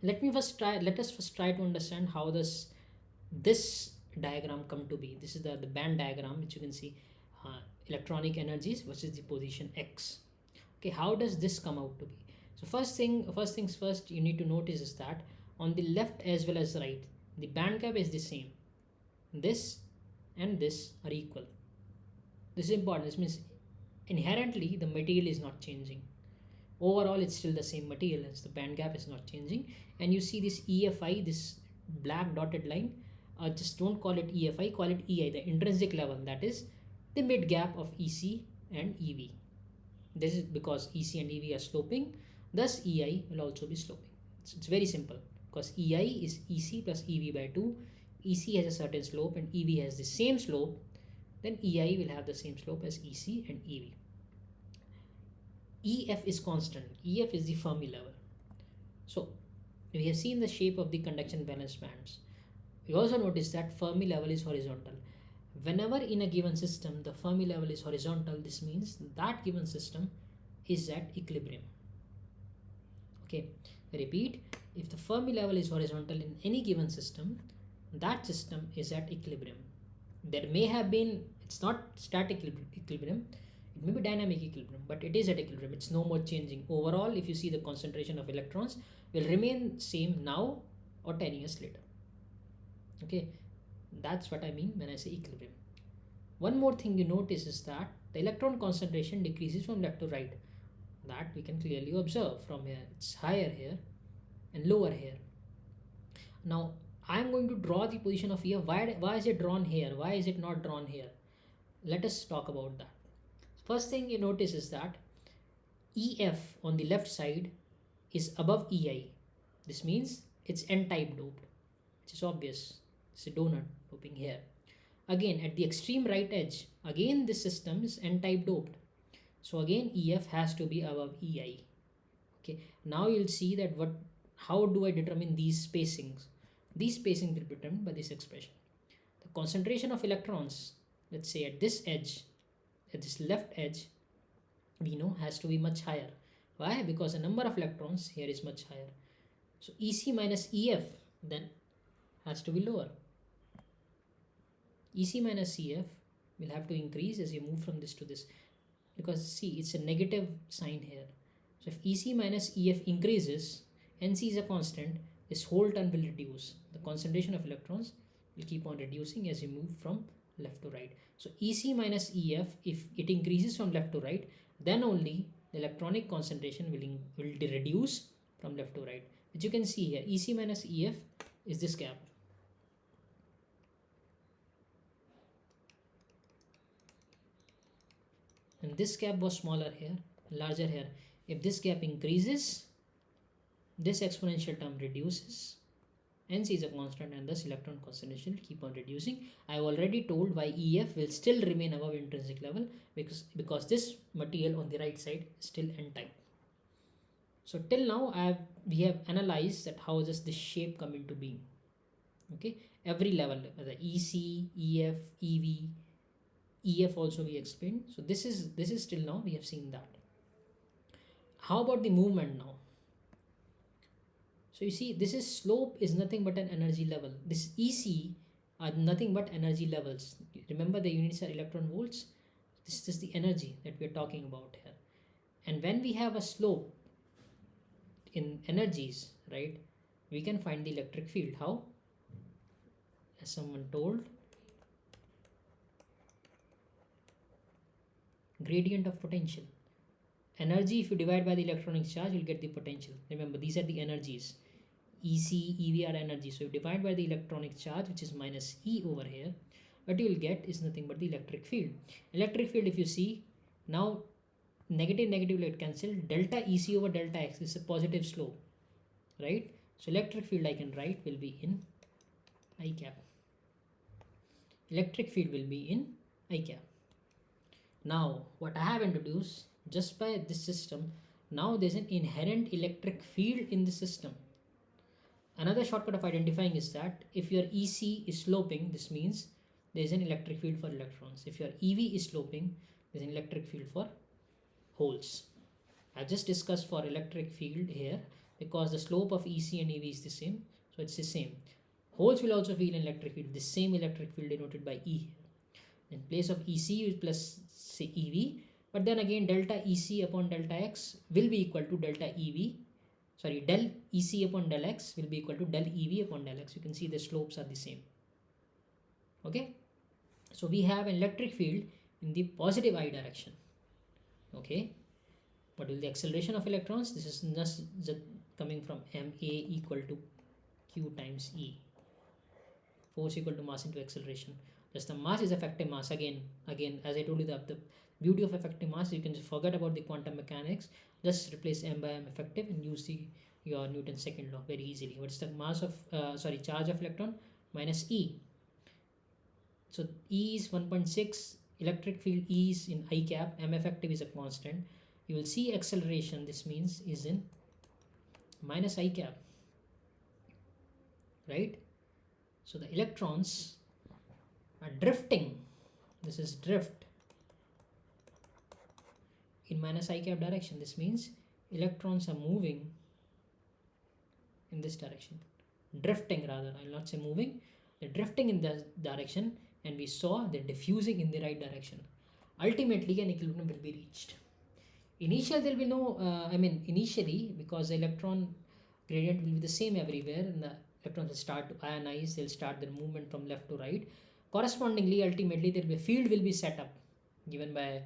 S1: Let us first try to understand how this diagram come to be. This is the band diagram, which you can see, electronic energies versus the position x. Okay, how does this come out to be? So first things first, you need to notice is that on the left as well as right, the band gap is the same. This and this are equal. This is important. This means inherently the material is not changing. Overall, it's still the same material, as the band gap is not changing. And you see this EFI, this black dotted line, just don't call it EFI, call it EI, the intrinsic level, that is the mid gap of EC and EV. This is because EC and EV are sloping, thus EI will also be sloping. It's very simple, because EI is EC plus EV by 2. EC has a certain slope and EV has the same slope, then EI will have the same slope as EC and EV. EF is constant. EF is the Fermi level. So we have seen the shape of the conduction valence bands. We also notice that Fermi level is horizontal. Whenever in a given system the Fermi level is horizontal, this means that given system is at equilibrium. Okay, I repeat, if the Fermi level is horizontal in any given system, that system is at equilibrium. There may have been, it's not static equilibrium, it may be dynamic equilibrium, but it is at equilibrium. It's no more changing. Overall, if you see, the concentration of electrons will remain same now or 10 years later. Okay, that's what I mean when I say equilibrium. One more thing you notice is that the electron concentration decreases from left to right. That we can clearly observe from here. It's higher here and lower here. Now I'm going to draw the position of EF. Why is it drawn here? Why is it not drawn here? Let us talk about that. First thing you notice is that EF on the left side is above EI. This means it's n-type doped, which is obvious. It's a donut doping here. Again, at the extreme right edge, again this system is n-type doped. So again EF has to be above EI. Okay, now you'll see that how do I determine these spacings? These spacings will be determined by this expression. The concentration of electrons, let's say at this edge, at this left edge, we know has to be much higher. Why? Because the number of electrons here is much higher. So EC minus EF then has to be lower. EC minus EF will have to increase as you move from this to this, because see, it's a negative sign here. So if EC minus EF increases, NC is a constant, this whole term will reduce. The concentration of electrons will keep on reducing as you move from left to right. So EC minus EF, if it increases from left to right, then only the electronic concentration will reduce from left to right, which you can see here. EC minus EF is this gap. And this gap was smaller here, larger here. If this gap increases, this exponential term reduces. NC is a constant and thus electron concentration will keep on reducing. I have already told why EF will still remain above intrinsic level, because this material on the right side is still n-type. So till now we have analyzed that how does this shape come into being. Okay, every level, the EC, EF, EV, EF also we explained. So this is till now we have seen that. How about the movement now? So you see, this is slope is nothing but an energy level. This EC are nothing but energy levels. Remember the units are electron volts. This is the energy that we are talking about here. And when we have a slope in energies, right, we can find the electric field. How? As someone told, gradient of potential. Energy, if you divide by the electronic charge, you'll get the potential. Remember, these are the energies. EC, EV are energy. So you divide by the electronic charge, which is minus E over here, what you will get is nothing but the electric field. Electric field, if you see, now negative will get cancelled. Delta EC over delta X is a positive slope, right? So electric field I can write will be in I cap. Electric field will be in I cap. Now what I have introduced, just by this system, now there's an inherent electric field in the system. Another shortcut of identifying is that if your EC is sloping, this means there is an electric field for electrons. If your EV is sloping, there is an electric field for holes. I just discussed for electric field here because the slope of EC and EV is the same, so it's the same. Holes will also feel an electric field, the same electric field denoted by E. In place of EC plus say EV, but then again delta EC upon delta X will be equal to delta EV. Sorry, del EC upon del X will be equal to del EV upon del X. You can see the slopes are the same. Okay, so we have an electric field in the positive I direction. Okay, what will the acceleration of electrons? This is just coming from ma equal to q times E. Force equal to mass into acceleration. Just the mass is effective mass. Again, as I told you, the beauty of effective mass, you can just forget about the quantum mechanics. Just replace m by m effective and use your Newton's second law very easily. What's the mass of charge of electron? Minus E. So E is 1.6. Electric field E is in I cap. M effective is a constant. You will see acceleration, this means is in minus I cap, right? So the electrons are drifting. This is drift in minus I cap direction. This means electrons are moving in this direction, drifting rather. I will not say moving. They're drifting in this direction, and we saw they're diffusing in the right direction. Ultimately, an equilibrium will be reached. Initially, there will be no. Initially, because the electron gradient will be the same everywhere, and the electrons will start to ionize. They'll start their movement from left to right. Correspondingly, ultimately, there will be a field will be set up, given by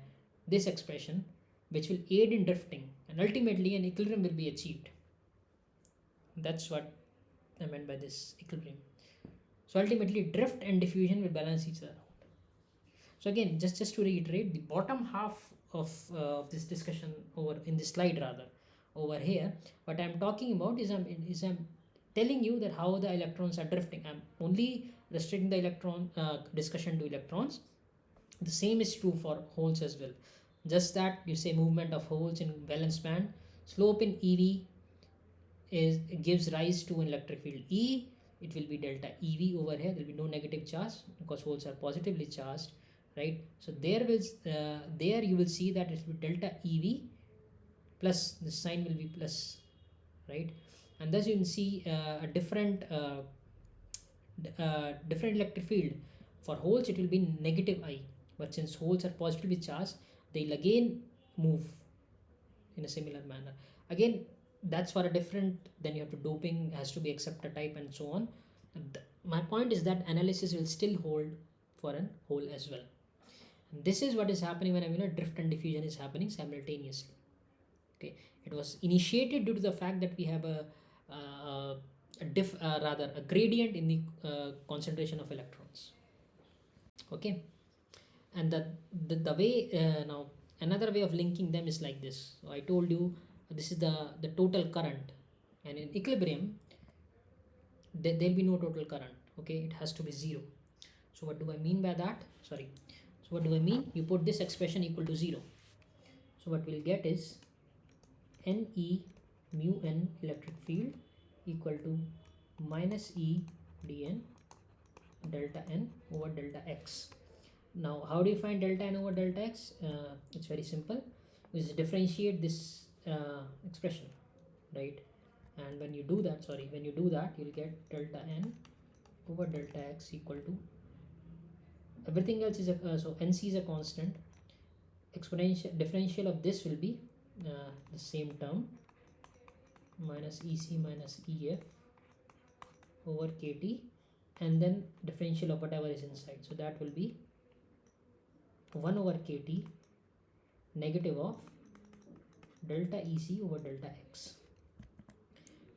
S1: this expression, which will aid in drifting, and ultimately an equilibrium will be achieved. That's what I meant by this equilibrium. So ultimately, drift and diffusion will balance each other out. So again, just to reiterate, the bottom half of this discussion over in this slide rather over here, what I'm talking about is I'm telling you that how the electrons are drifting. I'm only restricting the electron discussion to electrons. The same is true for holes as well. Just that you say movement of holes in valence band, slope in EV gives rise to an electric field E. It will be delta EV over here. There will be no negative charge because holes are positively charged, right? So there you will see that it will be delta EV plus the sign will be plus, right? And thus you can see a different electric field. For holes it will be negative I, But since holes are positively charged, they'll again move in a similar manner. Again, that's for a different, then you have to doping has to be acceptor type and so on. My point is that analysis will still hold for an hole as well. And this is what is happening when drift and diffusion is happening simultaneously. Okay, it was initiated due to the fact that we have a gradient in the concentration of electrons. Okay, and the way now another way of linking them is like this. So I told you this is the total current, and in equilibrium there'll be no total current. Okay, it has to be zero. So what do I mean by that? Sorry. So what do I mean? You put this expression equal to 0. So what we'll get is Ne mu n electric field equal to minus E dn delta n over delta x. Now how do you find delta n over delta x? It's very simple. We just differentiate this expression, right? And when you do that, you'll get delta n over delta x equal to, everything else is so nc is a constant, exponential differential of this will be the same term, minus ec minus ef over kt, and then differential of whatever is inside, so that will be 1 over kt negative of delta ec over delta x.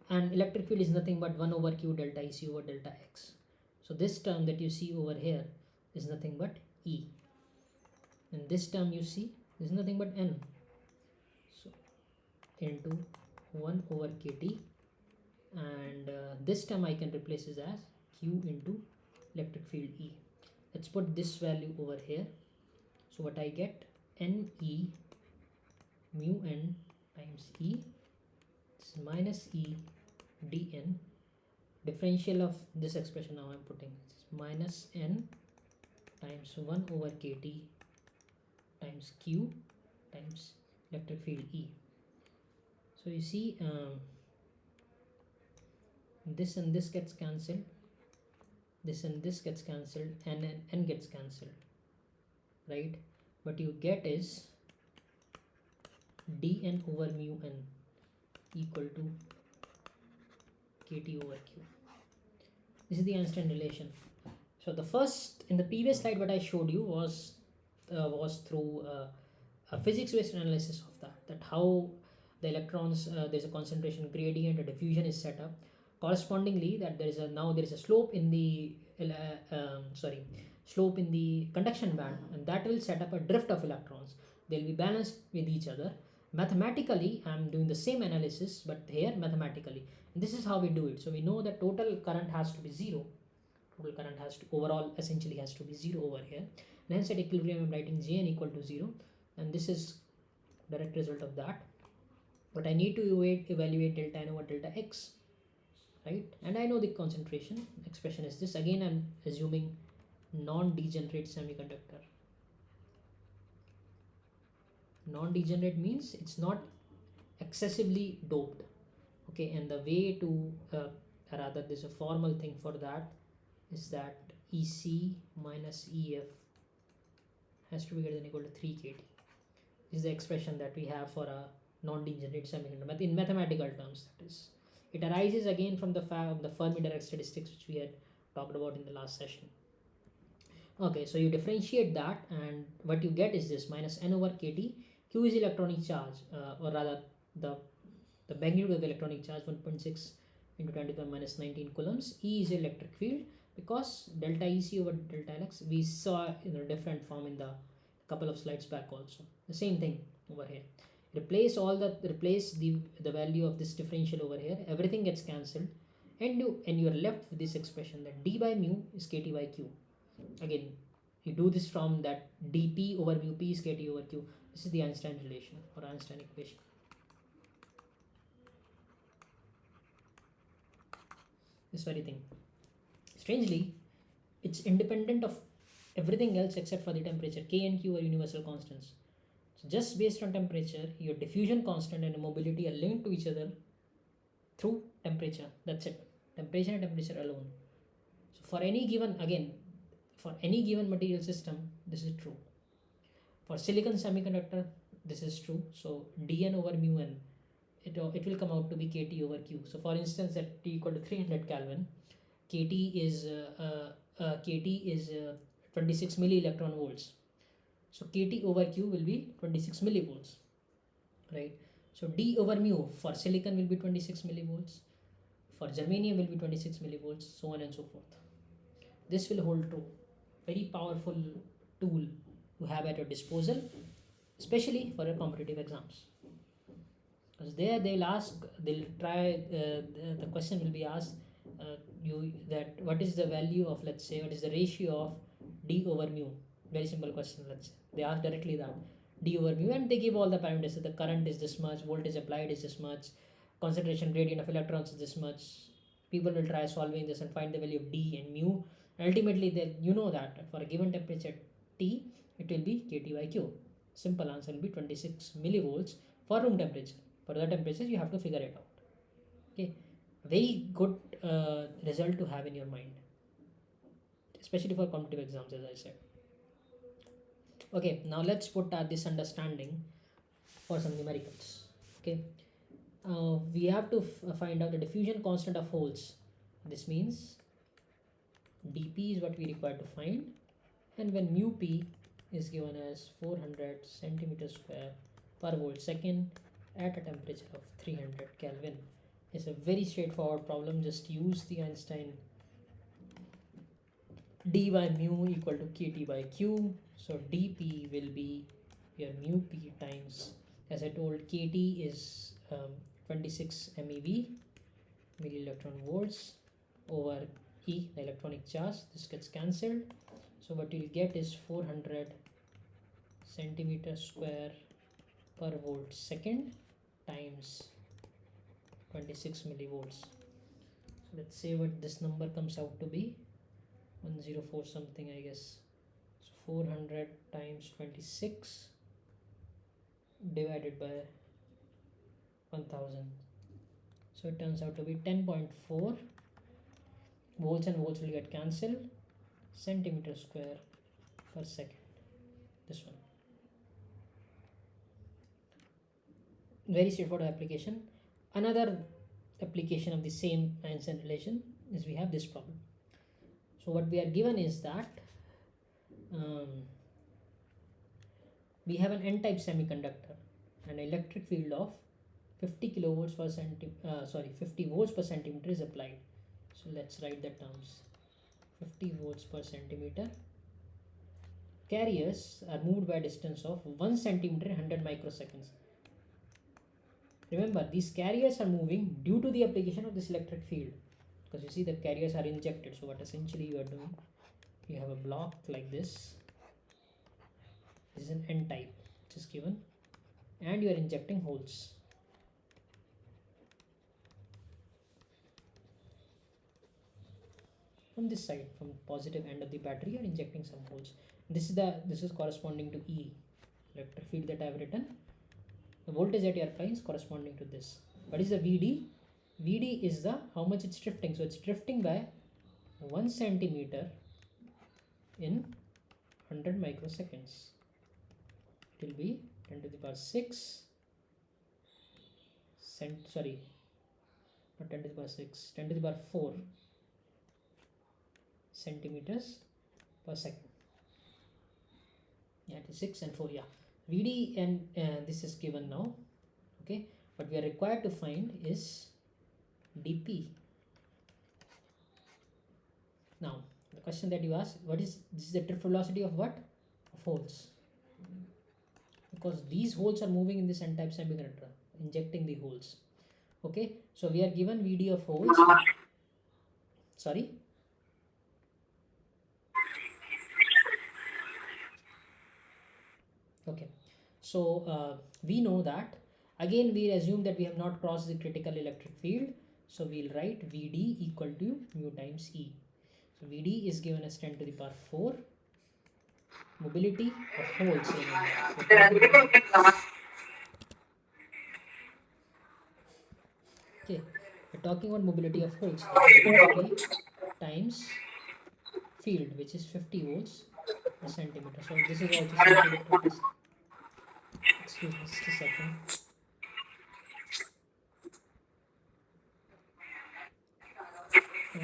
S1: And electric field is nothing but 1 over q delta ec over delta x. So this term that you see over here is nothing but E, and this term you see is nothing but N. So into 1 over kt, and this term I can replace it as Q into electric field E. Let's put this value over here. So what I get, Ne mu n times E is minus E dn, differential of this expression now I'm putting is minus n times 1 over kt times q times electric field E. So you see this and this gets cancelled, this and this gets cancelled, and n gets cancelled, right? What you get is dn over mu n equal to kt over q. This is the Einstein relation. So the first, in the previous slide what I showed you was through a physics based analysis of that how the electrons, there's a concentration gradient, a diffusion is set up correspondingly, that there is a slope in the slope in the conduction band, and that will set up a drift of electrons. They'll be balanced with each other. Mathematically I'm doing the same analysis, but here mathematically, and this is how we do it. So we know that total current has to be 0, total current has to overall essentially has to be 0 over here, and hence at equilibrium I'm writing Jn equal to 0, and this is direct result of that. But I need to evaluate delta n over delta x, right? And I know the concentration expression is this. Again I'm assuming non-degenerate semiconductor. Non-degenerate means it's not excessively doped. Okay, and the way to rather there's a formal thing for that, is that EC minus EF has to be greater than or equal to 3 kT. This is the expression that we have for a non-degenerate semiconductor in mathematical terms. That is, it arises again from the fact of the Fermi direct statistics, which we had talked about in the last session. Okay, so you differentiate that, and what you get is this minus n over kt. Q is electronic charge, or rather the magnitude of the electronic charge, 1.6 into 10 to the minus 19 coulombs. E is electric field, because delta EC over delta Lx we saw in a different form in the couple of slides back also. The same thing over here. Replace the value of this differential over here. Everything gets cancelled, and you are left with this expression that d by mu is kt by q. Again, you do this from that dp over mu p is kt over q. This is the Einstein relation or Einstein equation. This very thing. Strangely, it's independent of everything else except for the temperature. K and Q are universal constants. So just based on temperature, your diffusion constant and mobility are linked to each other through temperature. That's it. Temperature and temperature alone. So for any given material system, this is true. For silicon semiconductor, this is true. So dn over mu n, it will come out to be kT over q. So for instance, at T equal to 300 Kelvin, kT is 26 milli electron volts. So kT over q will be 26 millivolts, right? So d over mu for silicon will be 26 millivolts, for germanium will be 26 millivolts, so on and so forth. This will hold true. Very powerful tool to have at your disposal, especially for your competitive exams. Because there they'll try, the question will be asked, that what is the value of, let's say, what is the ratio of d over mu. Very simple question. Let's say they ask directly that d over mu, and they give all the parameters. So the current is this much, voltage applied is this much, concentration gradient of electrons is this much. People will try solving this and find the value of d and mu. Ultimately, you know that for a given temperature T, it will be kT by q. Simple answer will be 26 millivolts for room temperature. For other temperatures, you have to figure it out. Okay, very good result to have in your mind, especially for competitive exams, as I said. Okay, now let's put this understanding for some numericals. Okay, we have to find out the diffusion constant of holes. This means dP is what we require to find, and when mu p is given as 400 centimeter square per volt second at a temperature of 300 Kelvin. It's a very straightforward problem. Just use the Einstein d by mu equal to kT by q. So dP will be your mu p times, as I told, kT is 26 MeV, milli electron volts, over E, the electronic charge. This gets cancelled. So what you'll get is 400 centimeter square per volt second times 26 millivolts. So let's say what this number comes out to be, 104 something, I guess. So 400 times 26 divided by 1000. So it turns out to be 10.4 volts, and volts will get cancelled, centimeter square per second. This one. Very straightforward application. Another application of the same Einstein relation is we have this problem. So what we are given is that we have an n-type semiconductor, an electric field of 50 kilovolts per 50 volts per centimeter is applied. So let's write the terms. 50 volts per centimeter. Carriers are moved by a distance of 1 centimeter in 100 microseconds. Remember, these carriers are moving due to the application of this electric field, because you see the carriers are injected. So what essentially you are doing, you have a block like this. This is an n-type, which is given, and you are injecting holes. From this side, from positive end of the battery, you are injecting some holes. This is corresponding to E, electric field that I have written. The voltage that you are applying is corresponding to this. What is the VD? VD is the how much it's drifting. So it's drifting by 1 centimeter in 100 microseconds. It will be 10 to the power 6 not 10 to the power 6, 10 to the power 4 centimeters per second. Yeah, it is 6 and 4. Yeah, VD, and this is given now. Okay, what we are required to find is dP. Now the question that you ask, this is the drift velocity of what? Of holes, because these holes are moving in this n-type semiconductor, injecting the holes. Okay, so we are given VD of holes. Sorry. Okay, so we know that, again we assume that we have not crossed the critical electric field, so we'll write VD equal to mu times E. So VD is given as 10 to the power 4 mobility of holes. Okay, we're talking about mobility of holes times field, which is 50 volts per centimeter. So this is also excuse me, just a second. uh,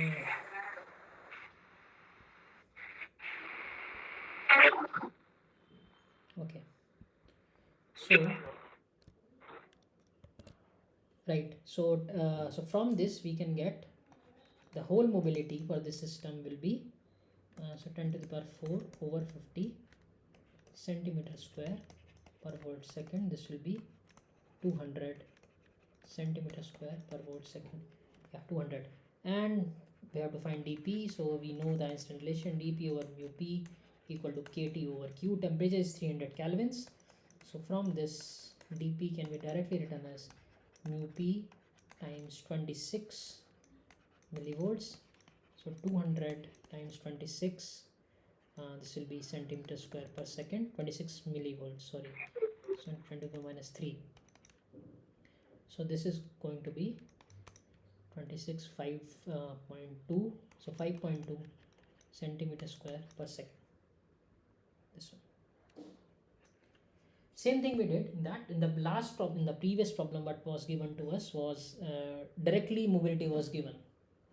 S1: okay, so right, so from this we can get the whole mobility for this system will be so 10 to the power 4 over 50 centimeter square per volt second. This will be 200 centimeter square per volt second. Yeah, 200. And we have to find dp, so we know the Einstein relation, dp over mu p equal to kt over q. Temperature is 300 kelvins, so from this dp can be directly written as mu p times 26 millivolts. So 200 times 26, this will be centimeter square per second. 26 millivolts, sorry, so 10 to the minus 3. So this is going to be 26 5.2, so 5.2 centimeter square per second. This one. Same thing we did in that, in the last problem, in the previous problem, what was given to us was directly mobility was given,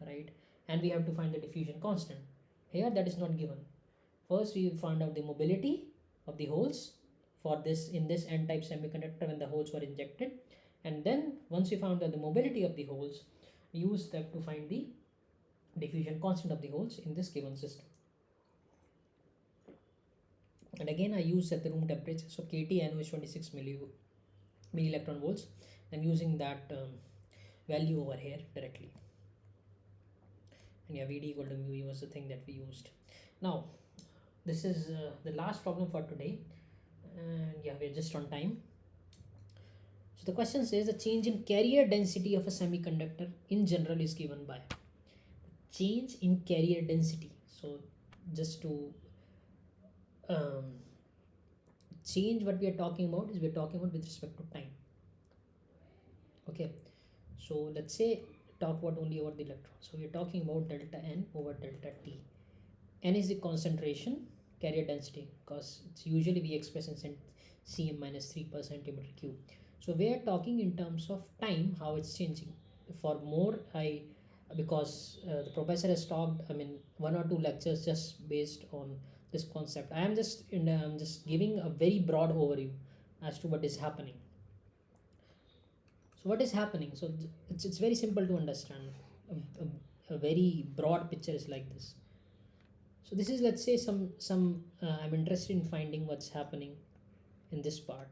S1: right? And we have to find the diffusion constant. Here that is not given. First we found out the mobility of the holes for this, in this n-type semiconductor when the holes were injected, and then once we found out the mobility of the holes, we used that to find the diffusion constant of the holes in this given system. And again I use at the room temperature, so KT I know is 26 milli electron volts, and using that value over here directly. And yeah, Vd equal to mu E was the thing that we used. Now this is the last problem for today, and yeah, we're just on time. So the question says the change in carrier density of a semiconductor in general is given by change in carrier density. So just to change, what we are talking about is we're talking about with respect to time. Okay, so let's say talk about only about the electron. So we're talking about delta n over delta t. N is the concentration carrier density, because it's usually we express in cm minus 3 per centimeter cube. So we are talking in terms of time, how it's changing. For more, because the professor has talked, I mean, 1 or 2 lectures just based on this concept. I'm just giving a very broad overview as to what is happening. So what is happening? So it's very simple to understand. A very broad picture is like this. So this is, let's say, some I'm interested in finding what's happening in this part.